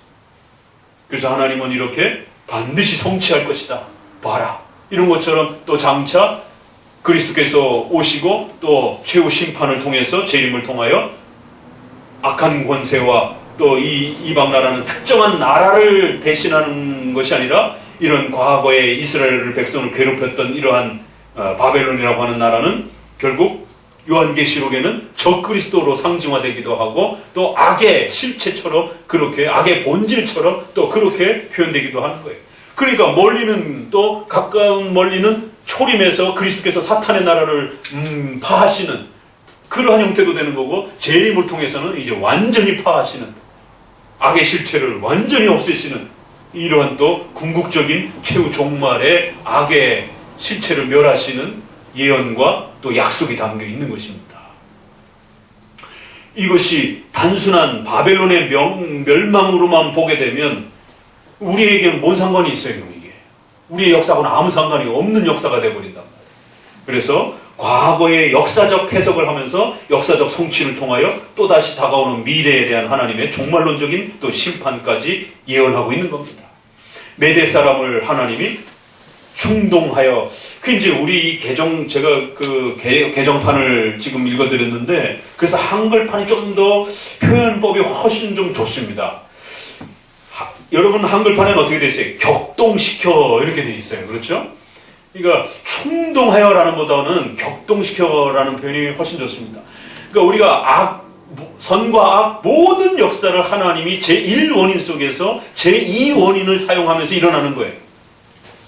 그래서 하나님은 이렇게 반드시 성취할 것이다. 봐라. 이런 것처럼 또 장차 그리스도께서 오시고 또 최후 심판을 통해서 재림을 통하여 악한 권세와 또 이 이방 나라는 특정한 나라를 대신하는 것이 아니라 이런 과거에 이스라엘 백성을 괴롭혔던 이러한 바벨론이라고 하는 나라는 결국 요한계시록에는 적그리스도로 상징화되기도 하고 또 악의 실체처럼 그렇게 악의 본질처럼 또 그렇게 표현되기도 하는 거예요. 그러니까 멀리는 또 가까운 멀리는 초림해서 그리스도께서 사탄의 나라를 파하시는 그러한 형태도 되는 거고, 재림을 통해서는 이제 완전히 파하시는 악의 실체를 완전히 없애시는 이러한 또 궁극적인 최후 종말의 악의 실체를 멸하시는 예언과 또 약속이 담겨 있는 것입니다. 이것이 단순한 바벨론의 멸망으로만 보게 되면 우리에게는 뭔 상관이 있어요, 이게. 우리의 역사하고는 아무 상관이 없는 역사가 되어버린단 말이에요. 그래서 과거의 역사적 해석을 하면서 역사적 성취를 통하여 또다시 다가오는 미래에 대한 하나님의 종말론적인 또 심판까지 예언하고 있는 겁니다. 메대 사람을 하나님이 충동하여, 그 이제 우리 이 제가 그 개정판을 지금 읽어드렸는데, 그래서 한글판이 좀 더 표현법이 훨씬 좀 좋습니다. 여러분 한글판에는 어떻게 돼 있어요? 격동시켜 이렇게 돼 있어요. 그렇죠? 그러니까 충동하여라는 보다는 격동시켜라는 표현이 훨씬 좋습니다. 그러니까 우리가 선과 악 모든 역사를 하나님이 제1원인 속에서 제2원인을 사용하면서 일어나는 거예요.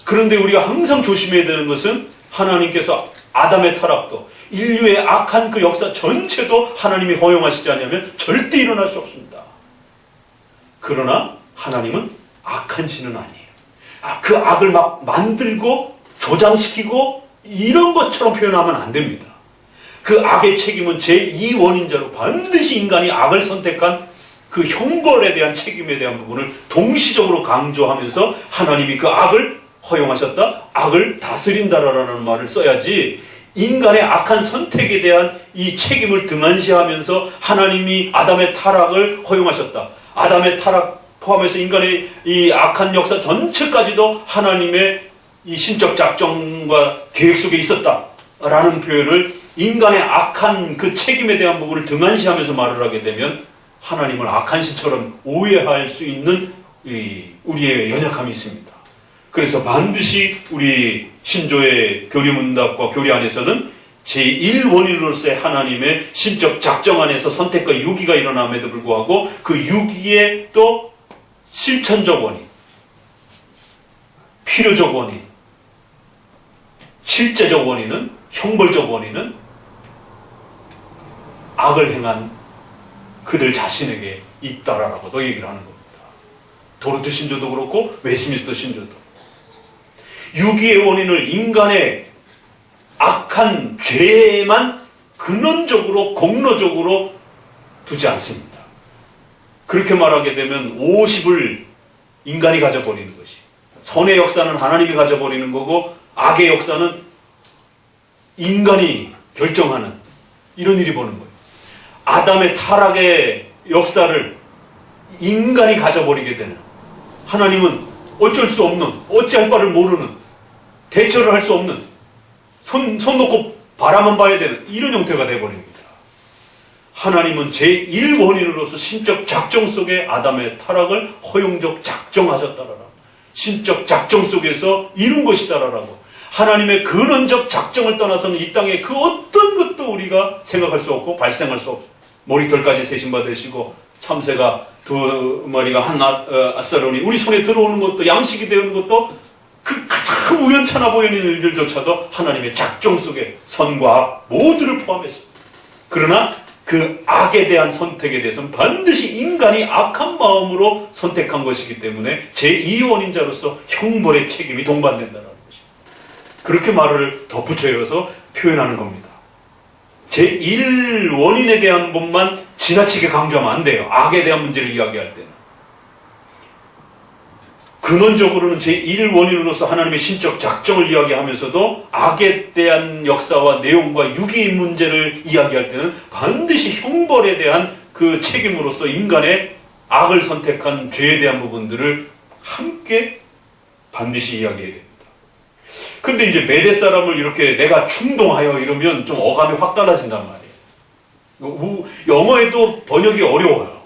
그런데 우리가 항상 조심해야 되는 것은 하나님께서 아담의 타락도 인류의 악한 그 역사 전체도 하나님이 허용하시지 않으면 절대 일어날 수 없습니다. 그러나 하나님은 악한 신은 아니에요. 그 악을 막 만들고 조장시키고 이런 것처럼 표현하면 안 됩니다. 그 악의 책임은 제2원인자로 반드시 인간이 악을 선택한 그 형벌에 대한 책임에 대한 부분을 동시적으로 강조하면서 하나님이 그 악을 허용하셨다, 악을 다스린다라는 말을 써야지, 인간의 악한 선택에 대한 이 책임을 등한시하면서 하나님이 아담의 타락을 허용하셨다, 아담의 타락 포함해서 인간의 이 악한 역사 전체까지도 하나님의 이 신적 작정과 계획 속에 있었다라는 표현을 인간의 악한 그 책임에 대한 부분을 등한시하면서 말을 하게 되면 하나님을 악한 신처럼 오해할 수 있는 우리의 연약함이 있습니다. 그래서 반드시 우리 신조의 교리문답과 교리 안에서는 제1원인으로서의 하나님의 신적 작정 안에서 선택과 유기가 일어남에도 불구하고 그 유기의 또 실천적 원인, 필요적 원인, 실제적 원인은, 형벌적 원인은 악을 행한 그들 자신에게 있다라고도 얘기를 하는 겁니다. 도르트 신조도 그렇고 웨스민스터 신조도. 유기의 원인을 인간의 악한 죄에만 근원적으로 공로적으로 두지 않습니다. 그렇게 말하게 되면 50을 인간이 가져버리는 것이, 선의 역사는 하나님이 가져버리는 거고 악의 역사는 인간이 결정하는 이런 일이 보는 거예요. 아담의 타락의 역사를 인간이 가져버리게 되는, 하나님은 어쩔 수 없는, 어찌할 바를 모르는, 대처를 할 수 없는, 손 놓고 바라만 봐야 되는 이런 형태가 되어버립니다. 하나님은 제1원인으로서 신적 작정 속에 아담의 타락을 허용적 작정하셨다라라. 신적 작정 속에서 이룬 것이다라고. 하나님의 근원적 작정을 떠나서는 이 땅에 그 어떤 것도 우리가 생각할 수 없고 발생할 수 없고, 머리털까지 세신바 되시고 참새가 2마리가 한 아사로니 우리 손에 들어오는 것도, 양식이 되는 것도, 그 가장 우연찮아 보이는 일들조차도 하나님의 작정 속에 선과 악 모두를 포함했습니다. 그러나 그 악에 대한 선택에 대해서는 반드시 인간이 악한 마음으로 선택한 것이기 때문에 제2원인자로서 형벌의 책임이 동반된다는 것입니다. 그렇게 말을 덧붙여서 표현하는 겁니다. 제1원인에 대한 것만 지나치게 강조하면 안 돼요. 악에 대한 문제를 이야기할 때는. 근원적으로는 제1원인으로서 하나님의 신적 작정을 이야기하면서도 악에 대한 역사와 내용과 유기의 문제를 이야기할 때는 반드시 형벌에 대한 그 책임으로서 인간의 악을 선택한 죄에 대한 부분들을 함께 반드시 이야기해야 됩니다. 근데 이제 메대 사람을 이렇게 내가 충동하여 이러면 좀 어감이 확 달라진단 말이에요. 영어에도 번역이 어려워요.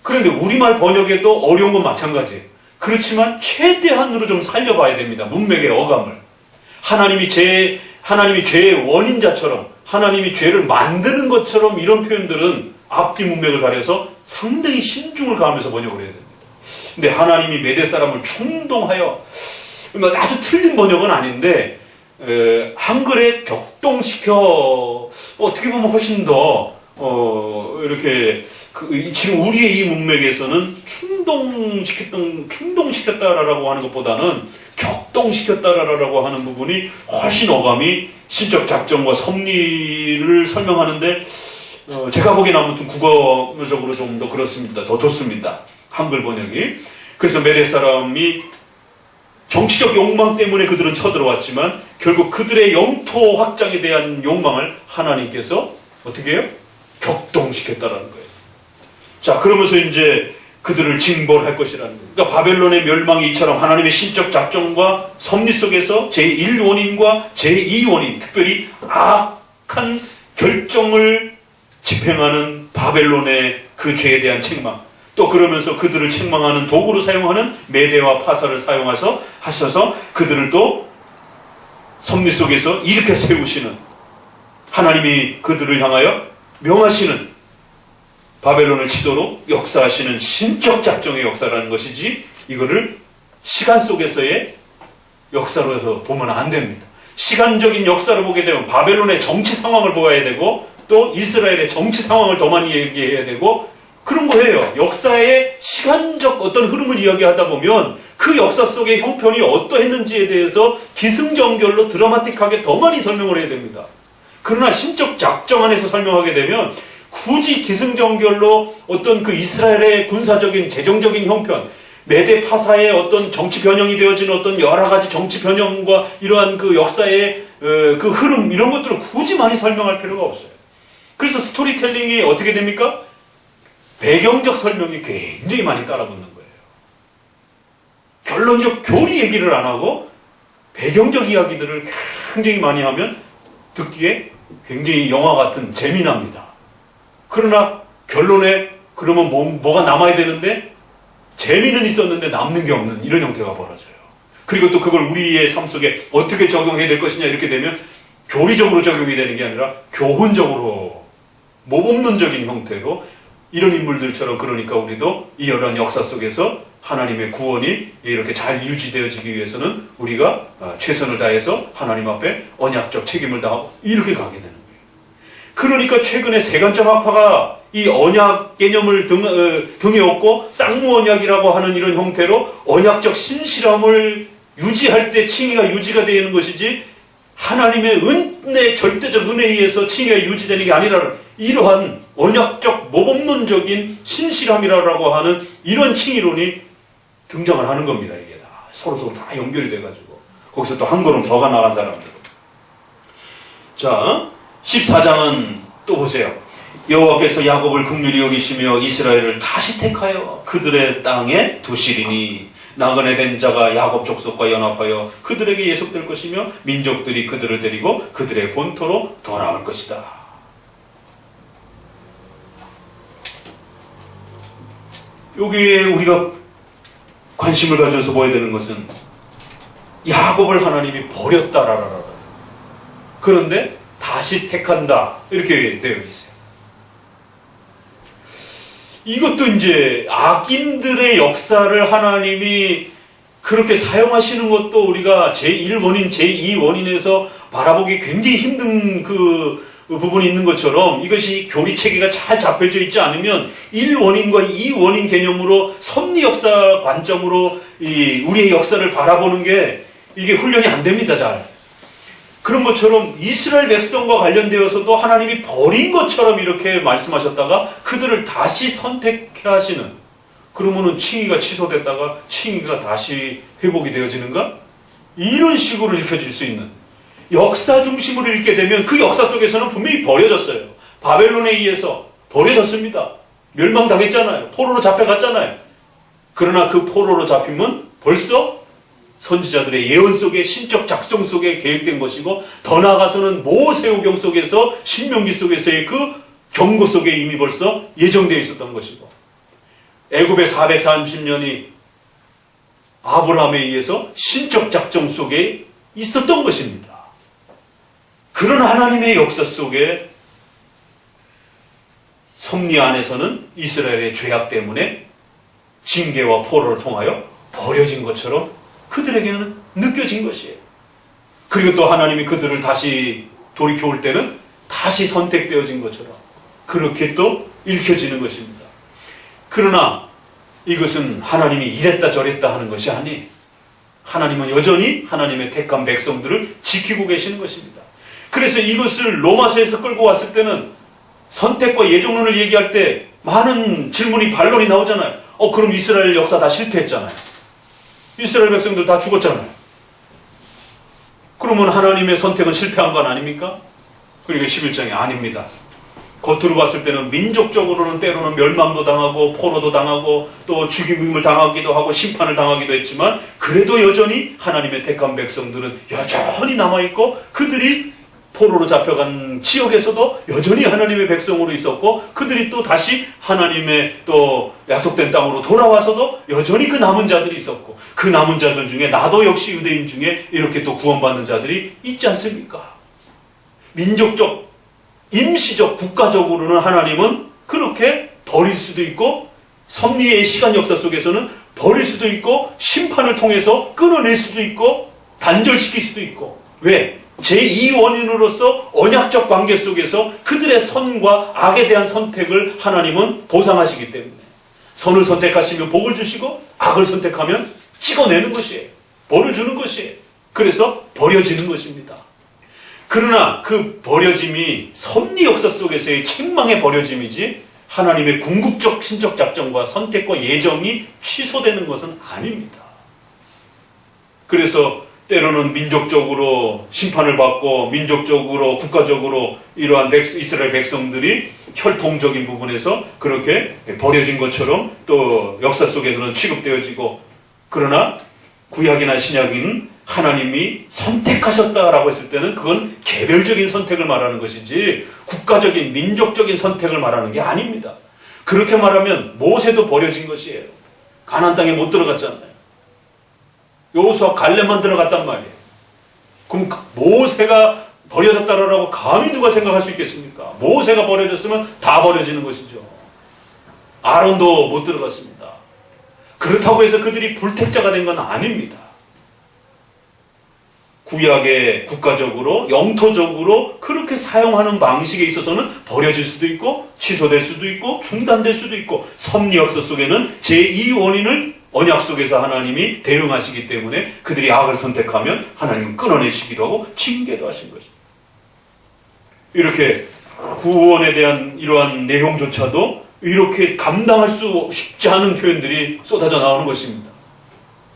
그런데 우리말 번역에도 어려운 건 마찬가지예요. 그렇지만 최대한으로 좀 살려봐야 됩니다. 문맥의 어감을. 하나님이 죄의 원인자처럼, 하나님이 죄를 만드는 것처럼 이런 표현들은 앞뒤 문맥을 가려서 상당히 신중을 가하면서 번역을 해야 됩니다. 근데 하나님이 메대 사람을 충동하여, 아주 틀린 번역은 아닌데 한글에 격동시켜, 어떻게 보면 훨씬 더 이렇게 지금 우리의 이 문맥에서는 충동시켰다라고 하는 것보다는 격동시켰다라고 하는 부분이 훨씬 어감이 신적 작정과 섭리를 설명하는데 제가 보기에는 아무튼 국어적으로 좀 더 그렇습니다. 더 좋습니다. 한글 번역이. 그래서 메대 사람이 정치적 욕망 때문에 그들은 쳐들어왔지만 결국 그들의 영토 확장에 대한 욕망을 하나님께서 어떻게 해요? 격동시켰다라는 거예요. 자, 그러면서 이제 그들을 징벌할 것이라는 거예요. 그러니까 바벨론의 멸망이 이처럼 하나님의 신적 작정과 섭리 속에서 제1원인과 제2원인, 특별히 악한 결정을 집행하는 바벨론의 그 죄에 대한 책망, 또 그러면서 그들을 책망하는 도구로 사용하는 메대와 파사를 하셔서 그들을 또 섭리 속에서 일으켜 세우시는, 하나님이 그들을 향하여 명하시는, 바벨론을 치도록 역사하시는 신적 작정의 역사라는 것이지, 이거를 시간 속에서의 역사로 보면 안 됩니다. 시간적인 역사로 보게 되면 바벨론의 정치 상황을 보아야 되고, 또 이스라엘의 정치 상황을 더 많이 얘기해야 되고, 그런 거예요. 역사의 시간적 어떤 흐름을 이야기하다 보면 그 역사 속의 형편이 어떠했는지에 대해서 기승전결로 드라마틱하게 더 많이 설명을 해야 됩니다. 그러나 신적 작정 안에서 설명하게 되면 굳이 기승전결로 어떤 그 이스라엘의 군사적인 재정적인 형편, 메대 파사의 어떤 정치 변형이 되어지는 어떤 여러 가지 정치 변형과 이러한 그 역사의 그 흐름, 이런 것들을 굳이 많이 설명할 필요가 없어요. 그래서 스토리텔링이 어떻게 됩니까? 배경적 설명이 굉장히 많이 따라붙는 거예요. 결론적 교리 얘기를 안 하고 배경적 이야기들을 굉장히 많이 하면 듣기에 굉장히 영화 같은 재미납니다. 그러나 결론에 그러면 뭐가 남아야 되는데 재미는 있었는데 남는 게 없는 이런 형태가 벌어져요. 그리고 또 그걸 우리의 삶 속에 어떻게 적용해야 될 것이냐 이렇게 되면 교리적으로 적용이 되는 게 아니라 교훈적으로 모범론적인 형태로 이런 인물들처럼, 그러니까 우리도 이 여러 역사 속에서 하나님의 구원이 이렇게 잘 유지되어지기 위해서는 우리가 최선을 다해서 하나님 앞에 언약적 책임을 다하고 이렇게 가게 되는 거예요. 그러니까 최근에 세간점학파가 이 언약 개념을 등에 업고 쌍무 언약이라고 하는 이런 형태로 언약적 신실함을 유지할 때 칭의가 유지가 되는 것이지, 하나님의 은혜, 절대적 은혜에 의해서 칭의가 유지되는 게 아니라 이러한 언약적 모범론적인 신실함이라고 하는 이런 칭의론이 등장을 하는 겁니다. 이게 다 서로 다 연결이 돼가지고 거기서 또 한 걸음 더가 나간 사람들. 자, 14장은 또 보세요. 여호와께서 야곱을 긍휼히 여기시며 이스라엘을 다시 택하여 그들의 땅에 두시리니 나그네 된 자가 야곱 족속과 연합하여 그들에게 예속될 것이며 민족들이 그들을 데리고 그들의 본토로 돌아올 것이다. 여기에 우리가 관심을 가져서 보아야 되는 것은 야곱을 하나님이 버렸다라라. 그런데 다시 택한다. 이렇게 되어 있어요. 이것도 이제 악인들의 역사를 하나님이 그렇게 사용하시는 것도 우리가 제1원인, 제2원인에서 바라보기 굉장히 힘든 그 부분이 있는 것처럼 이것이 교리 체계가 잘 잡혀져 있지 않으면 1원인과 2원인 개념으로 섭리 역사 관점으로 우리의 역사를 바라보는 게 이게 훈련이 안 됩니다, 잘. 그런 것처럼 이스라엘 백성과 관련되어서도 하나님이 버린 것처럼 이렇게 말씀하셨다가 그들을 다시 선택하시는, 그러면은 칭의가 취소됐다가 칭의가 다시 회복이 되어지는가? 이런 식으로 읽혀질 수 있는, 역사 중심으로 읽게 되면 그 역사 속에서는 분명히 버려졌어요. 바벨론에 의해서 버려졌습니다. 멸망당했잖아요. 포로로 잡혀갔잖아요. 그러나 그 포로로 잡히면 벌써 선지자들의 예언 속에, 신적 작성 속에 계획된 것이고, 더 나아가서는 모세오경 속에서, 신명기 속에서의 그 경고 속에 이미 벌써 예정되어 있었던 것이고, 애굽의 430년이 아브라함에 의해서 신적 작정 속에 있었던 것입니다. 그런 하나님의 역사 속에 섭리 안에서는 이스라엘의 죄악 때문에 징계와 포로를 통하여 버려진 것처럼 그들에게는 느껴진 것이에요. 그리고 또 하나님이 그들을 다시 돌이켜올 때는 다시 선택되어진 것처럼 그렇게 또 읽혀지는 것입니다. 그러나 이것은 하나님이 이랬다 저랬다 하는 것이 아니, 하나님은 여전히 하나님의 택한 백성들을 지키고 계시는 것입니다. 그래서 이것을 로마서에서 끌고 왔을 때는 선택과 예정론을 얘기할 때 많은 질문이 반론이 나오잖아요. 그럼 이스라엘 역사 다 실패했잖아요. 이스라엘 백성들 다 죽었잖아요. 그러면 하나님의 선택은 실패한 건 아닙니까? 그리고 11장이 아닙니다. 겉으로 봤을 때는 민족적으로는 때로는 멸망도 당하고 포로도 당하고 또 죽임을 당하기도 하고 심판을 당하기도 했지만 그래도 여전히 하나님의 택한 백성들은 여전히 남아있고 그들이 포로로 잡혀간 지역에서도 여전히 하나님의 백성으로 있었고 그들이 또 다시 하나님의 또 약속된 땅으로 돌아와서도 여전히 그 남은 자들이 있었고 그 남은 자들 중에 나도 역시 유대인 중에 이렇게 또 구원받는 자들이 있지 않습니까? 민족적, 임시적, 국가적으로는 하나님은 그렇게 버릴 수도 있고 섭리의 시간 역사 속에서는 버릴 수도 있고 심판을 통해서 끊어낼 수도 있고 단절시킬 수도 있고. 왜? 제2원인으로서 언약적 관계 속에서 그들의 선과 악에 대한 선택을 하나님은 보상하시기 때문에 선을 선택하시면 복을 주시고 악을 선택하면 찍어내는 것이에요. 벌을 주는 것이에요. 그래서 버려지는 것입니다. 그러나 그 버려짐이 섭리 역사 속에서의 책망의 버려짐이지 하나님의 궁극적 신적 작정과 선택과 예정이 취소되는 것은 아닙니다. 그래서 때로는 민족적으로 심판을 받고 민족적으로 국가적으로 이러한 이스라엘 백성들이 혈통적인 부분에서 그렇게 버려진 것처럼 또 역사 속에서는 취급되어지고, 그러나 구약이나 신약인 하나님이 선택하셨다라고 했을 때는 그건 개별적인 선택을 말하는 것이지 국가적인 민족적인 선택을 말하는 게 아닙니다. 그렇게 말하면 모세도 버려진 것이에요. 가나안 땅에 못 들어갔잖아요. 여호수아 갈렙만 들어갔단 말이에요. 그럼 모세가 버려졌다라고 감히 누가 생각할 수 있겠습니까? 모세가 버려졌으면 다 버려지는 것이죠. 아론도 못 들어갔습니다. 그렇다고 해서 그들이 불택자가 된 건 아닙니다. 구약의 국가적으로 영토적으로 그렇게 사용하는 방식에 있어서는 버려질 수도 있고 취소될 수도 있고 중단될 수도 있고 섭리 역사 속에는 제2원인을 언약 속에서 하나님이 대응하시기 때문에 그들이 악을 선택하면 하나님은 끊어내시기도 하고 징계도 하신 것입니다. 이렇게 구원에 대한 이러한 내용조차도 이렇게 감당할 수 쉽지 않은 표현들이 쏟아져 나오는 것입니다.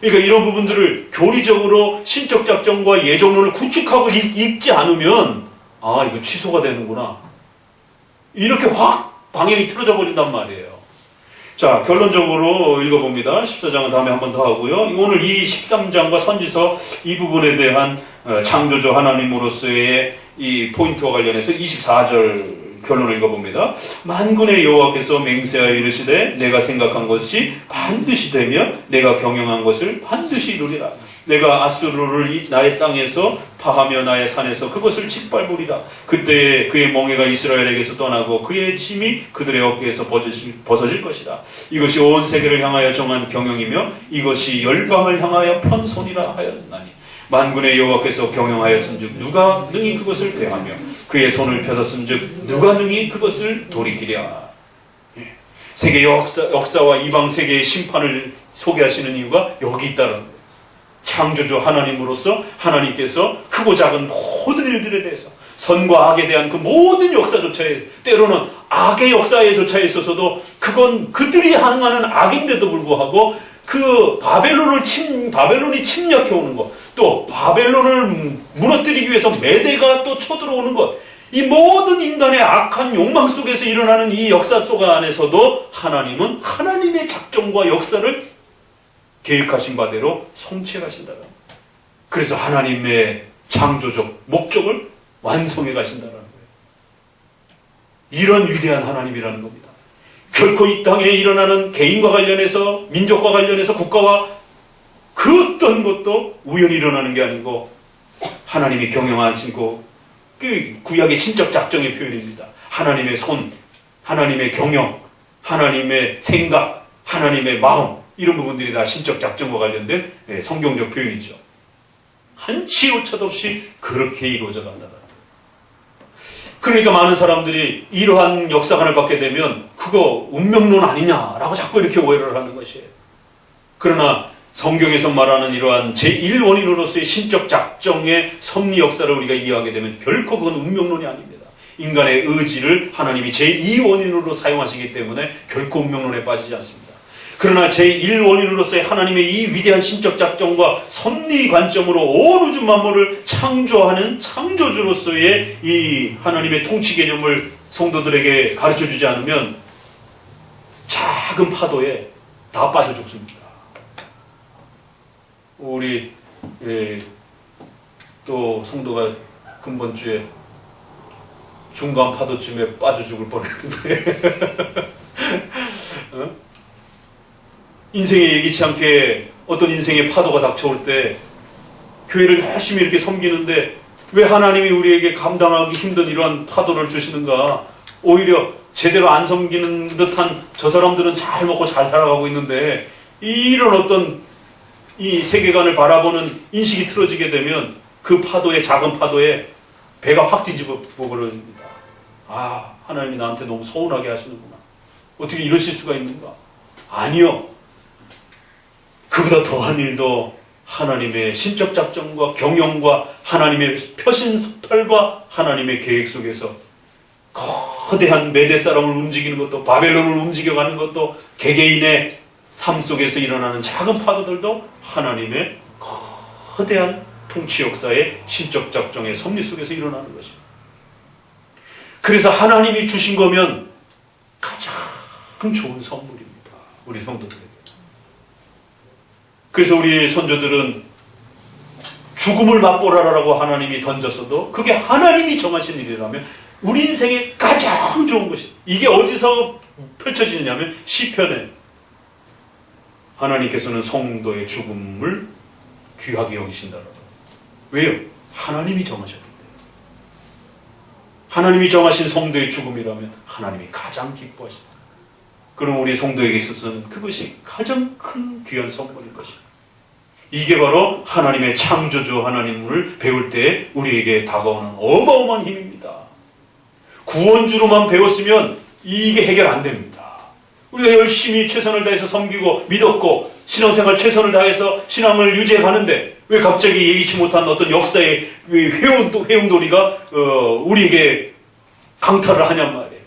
그러니까 이런 부분들을 교리적으로 신적 작정과 예정론을 구축하고 읽지 않으면 이거 취소가 되는구나. 이렇게 확 방향이 틀어져 버린단 말이에요. 자, 결론적으로 읽어봅니다. 14장은 다음에 한 번 더 하고요. 오늘 이 13장과 선지서 이 부분에 대한 창조주 하나님으로서의 이 포인트와 관련해서 24절 결론을 읽어봅니다. 만군의 여호와께서 맹세하여 이르시되 내가 생각한 것이 반드시 되며 내가 경영한 것을 반드시 이루리라. 내가 아수르를 나의 땅에서 파하며 나의 산에서 그것을 짓밟으리라. 그때 그의 멍에가 이스라엘에게서 떠나고 그의 짐이 그들의 어깨에서 벗어질 것이다. 이것이 온 세계를 향하여 정한 경영이며 이것이 열방을 향하여 편 손이라 하였나니 만군의 여호와께서 경영하였은즉 누가 능히 그것을 대하며 그의 손을 펴섰은즉 누가 능히 그것을 돌이키랴. 세계 역사와 이방 세계의 심판을 소개하시는 이유가 여기 있다는 거예요. 창조주 하나님으로서 하나님께서 크고 작은 모든 일들에 대해서 선과 악에 대한 그 모든 역사조차에 때로는 악의 역사에조차 있어서도 그건 그들이 행하는 악인데도 불구하고 그 바벨론이 침략해 오는 것, 또 바벨론을 무너뜨리기 위해서 메대가 또 쳐들어오는 것, 이 모든 인간의 악한 욕망 속에서 일어나는 이 역사 속 안에서도 하나님은 하나님의 작정과 역사를 계획하신 바대로 성취해 가신다는 거예요. 그래서 하나님의 창조적 목적을 완성해 가신다는 거예요. 이런 위대한 하나님이라는 겁니다. 결코 이 땅에 일어나는 개인과 관련해서, 민족과 관련해서, 국가와 그 어떤 것도 우연히 일어나는 게 아니고 하나님이 경영하시고 그 구약의 신적 작정의 표현입니다. 하나님의 손, 하나님의 경영, 하나님의 생각, 하나님의 마음, 이런 부분들이 다 신적 작정과 관련된 성경적 표현이죠. 한치 오차도 없이 그렇게 이루어져 간다는 거예요. 그러니까 많은 사람들이 이러한 역사관을 갖게 되면 그거 운명론 아니냐라고 자꾸 이렇게 오해를 하는 것이에요. 그러나 성경에서 말하는 이러한 제1원인으로서의 신적 작정의 섭리 역사를 우리가 이해하게 되면 결코 그건 운명론이 아닙니다. 인간의 의지를 하나님이 제2원인으로 사용하시기 때문에 결코 운명론에 빠지지 않습니다. 그러나 제1원인으로서의 하나님의 이 위대한 신적 작정과 섭리 관점으로 온 우주 만물을 창조하는 창조주로서의 이 하나님의 통치 개념을 성도들에게 가르쳐주지 않으면 작은 파도에 다 빠져 죽습니다. 우리 또 성도가 금번주에 중간 파도쯤에 빠져 죽을 뻔했는데 인생에 예기치 않게 어떤 인생의 파도가 닥쳐올 때 교회를 열심히 이렇게 섬기는데 왜 하나님이 우리에게 감당하기 힘든 이러한 파도를 주시는가? 오히려 제대로 안 섬기는 듯한 저 사람들은 잘 먹고 잘 살아가고 있는데 이런 어떤 이 세계관을 바라보는 인식이 틀어지게 되면 그 파도에, 작은 파도에 배가 확 뒤집어 버립니다. 하나님이 나한테 너무 서운하게 하시는구나. 어떻게 이러실 수가 있는가? 아니요. 그보다 더한 일도 하나님의 신적 작정과 경영과 하나님의 표신설과 하나님의 계획 속에서 거대한 메대 사람을 움직이는 것도, 바벨론을 움직여가는 것도, 개개인의 삶 속에서 일어나는 작은 파도들도 하나님의 거대한 통치 역사의 신적 작정의 섭리 속에서 일어나는 것입니다. 그래서 하나님이 주신 거면 가장 좋은 선물입니다. 우리 성도들에게. 그래서 우리 선조들은 죽음을 맛보라라고 하나님이 던졌어도 그게 하나님이 정하신 일이라면 우리 인생에 가장 좋은 것이, 이게 어디서 펼쳐지느냐면 시편에 하나님께서는 성도의 죽음을 귀하게 여기신다라고. 왜요? 하나님이 정하셨기 때문에. 하나님이 정하신 성도의 죽음이라면 하나님이 가장 기뻐하십니다. 그럼 우리 성도에게 있어서는 그것이 가장 큰 귀한 선물인 것입니다. 이게 바로 하나님의 창조주 하나님을 배울 때 우리에게 다가오는 어마어마한 힘입니다. 구원주로만 배웠으면 이게 해결 안 됩니다. 우리가 열심히 최선을 다해서 섬기고 믿었고 신앙생활 최선을 다해서 신앙을 유지해 가는데 왜 갑자기 예기치 못한 어떤 역사의 회용돌이가 우리에게 강탈을 하냔 말이에요.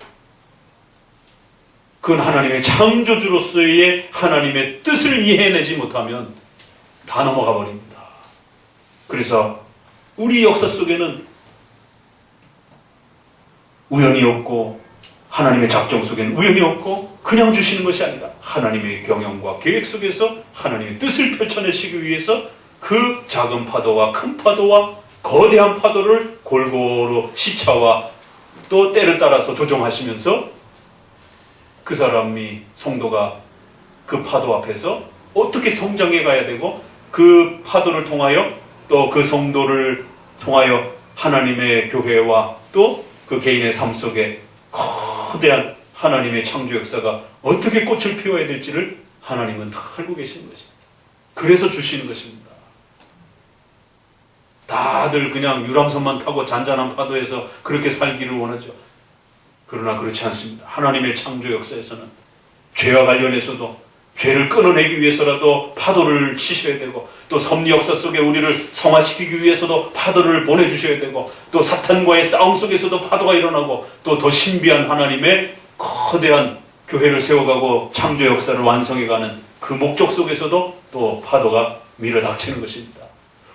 그건 하나님의 창조주로서의 하나님의 뜻을 이해해내지 못하면 다 넘어가 버립니다. 그래서 우리 역사 속에는 우연이 없고 하나님의 작정 속에는 우연이 없고 그냥 주시는 것이 아니라 하나님의 경영과 계획 속에서 하나님의 뜻을 펼쳐내시기 위해서 그 작은 파도와 큰 파도와 거대한 파도를 골고루 시차와 또 때를 따라서 조정하시면서 그 사람이 성도가 그 파도 앞에서 어떻게 성장해 가야 되고 그 파도를 통하여 또 그 성도를 통하여 하나님의 교회와 또 그 개인의 삶 속에 거대한 하나님의 창조 역사가 어떻게 꽃을 피워야 될지를 하나님은 다 알고 계시는 것입니다. 그래서 주시는 것입니다. 다들 그냥 유람선만 타고 잔잔한 파도에서 그렇게 살기를 원하죠. 그러나 그렇지 않습니다. 하나님의 창조 역사에서는 죄와 관련해서도 죄를 끊어내기 위해서라도 파도를 치셔야 되고 또 섭리 역사 속에 우리를 성화시키기 위해서도 파도를 보내주셔야 되고 또 사탄과의 싸움 속에서도 파도가 일어나고 또 더 신비한 하나님의 거대한 교회를 세워가고 창조 역사를 완성해가는 그 목적 속에서도 또 파도가 밀어닥치는 것입니다.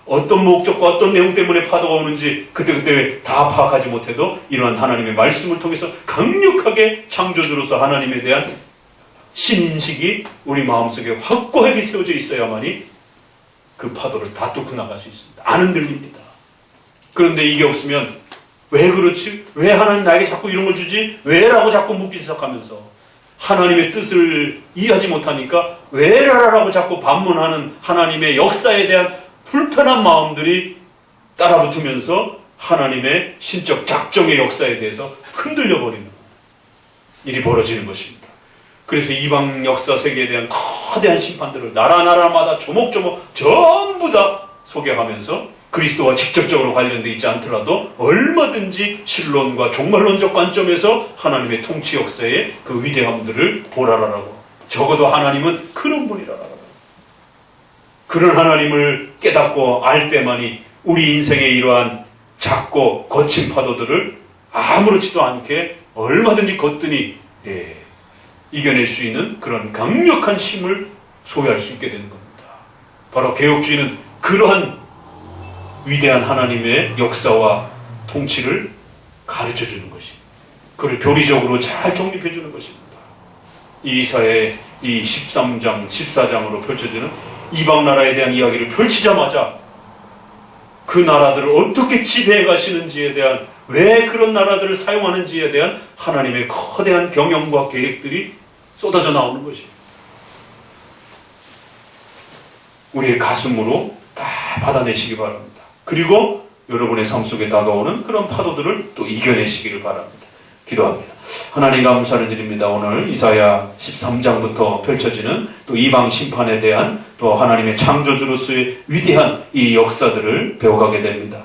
어떤 목적과 어떤 내용 때문에 파도가 오는지 그때그때 다 파악하지 못해도 이러한 하나님의 말씀을 통해서 강력하게 창조주로서 하나님에 대한 신인식이 우리 마음속에 확고하게 세워져 있어야만이 그 파도를 다 뚫고 나갈 수 있습니다. 안 흔들립니다. 그런데 이게 없으면 왜 그렇지? 왜 하나님 나에게 자꾸 이런 걸 주지? 왜? 라고 자꾸 묻기 시작하면서 하나님의 뜻을 이해하지 못하니까 왜라고 자꾸 반문하는 하나님의 역사에 대한 불편한 마음들이 따라붙으면서 하나님의 신적 작정의 역사에 대해서 흔들려버리는 일이 벌어지는 것입니다. 그래서 이방 역사 세계에 대한 거대한 심판들을 나라마다 조목조목 전부 다 소개하면서 그리스도와 직접적으로 관련되어 있지 않더라도 얼마든지 신론과 종말론적 관점에서 하나님의 통치 역사의 그 위대함들을 보라라라고, 적어도 하나님은 그런 분이라라고, 그런 하나님을 깨닫고 알 때만이 우리 인생의 이러한 작고 거친 파도들을 아무렇지도 않게 얼마든지 거뜬히 이겨낼 수 있는 그런 강력한 힘을 소유할 수 있게 되는 겁니다. 바로 개혁주의는 그러한 위대한 하나님의 역사와 통치를 가르쳐주는 것입니다. 그를 교리적으로 잘 정립해주는 것입니다. 이사야의 이 13장, 14장으로 펼쳐지는 이방 나라에 대한 이야기를 펼치자마자 그 나라들을 어떻게 지배해 가시는지에 대한, 왜 그런 나라들을 사용하는지에 대한 하나님의 거대한 경영과 계획들이 쏟아져 나오는 것입니다. 우리의 가슴으로 다 받아내시기 바랍니다. 그리고 여러분의 삶 속에 다가오는 그런 파도들을 또 이겨내시기를 바랍니다. 기도합니다. 하나님 감사를 드립니다. 오늘 이사야 13장부터 펼쳐지는 또 이방 심판에 대한 또 하나님의 창조주로서의 위대한 이 역사들을 배워가게 됩니다.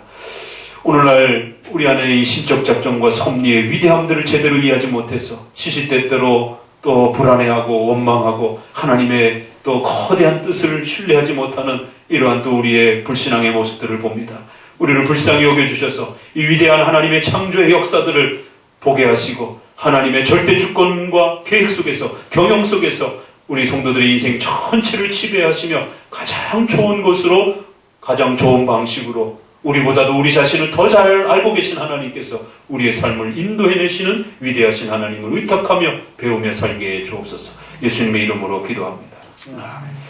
오늘날 우리 안에 이 신적 작정과 섭리의 위대함들을 제대로 이해하지 못해서 시시때때로 또 불안해하고 원망하고 하나님의 또 거대한 뜻을 신뢰하지 못하는 이러한 또 우리의 불신앙의 모습들을 봅니다. 우리를 불쌍히 여겨주셔서 이 위대한 하나님의 창조의 역사들을 보게 하시고 하나님의 절대 주권과 계획 속에서, 경영 속에서 우리 성도들의 인생 전체를 지배하시며 가장 좋은 것으로, 가장 좋은 방식으로 우리보다도 우리 자신을 더 잘 알고 계신 하나님께서 우리의 삶을 인도해내시는 위대하신 하나님을 의탁하며 배우며 살게 해 주옵소서. 예수님의 이름으로 기도합니다. 아멘.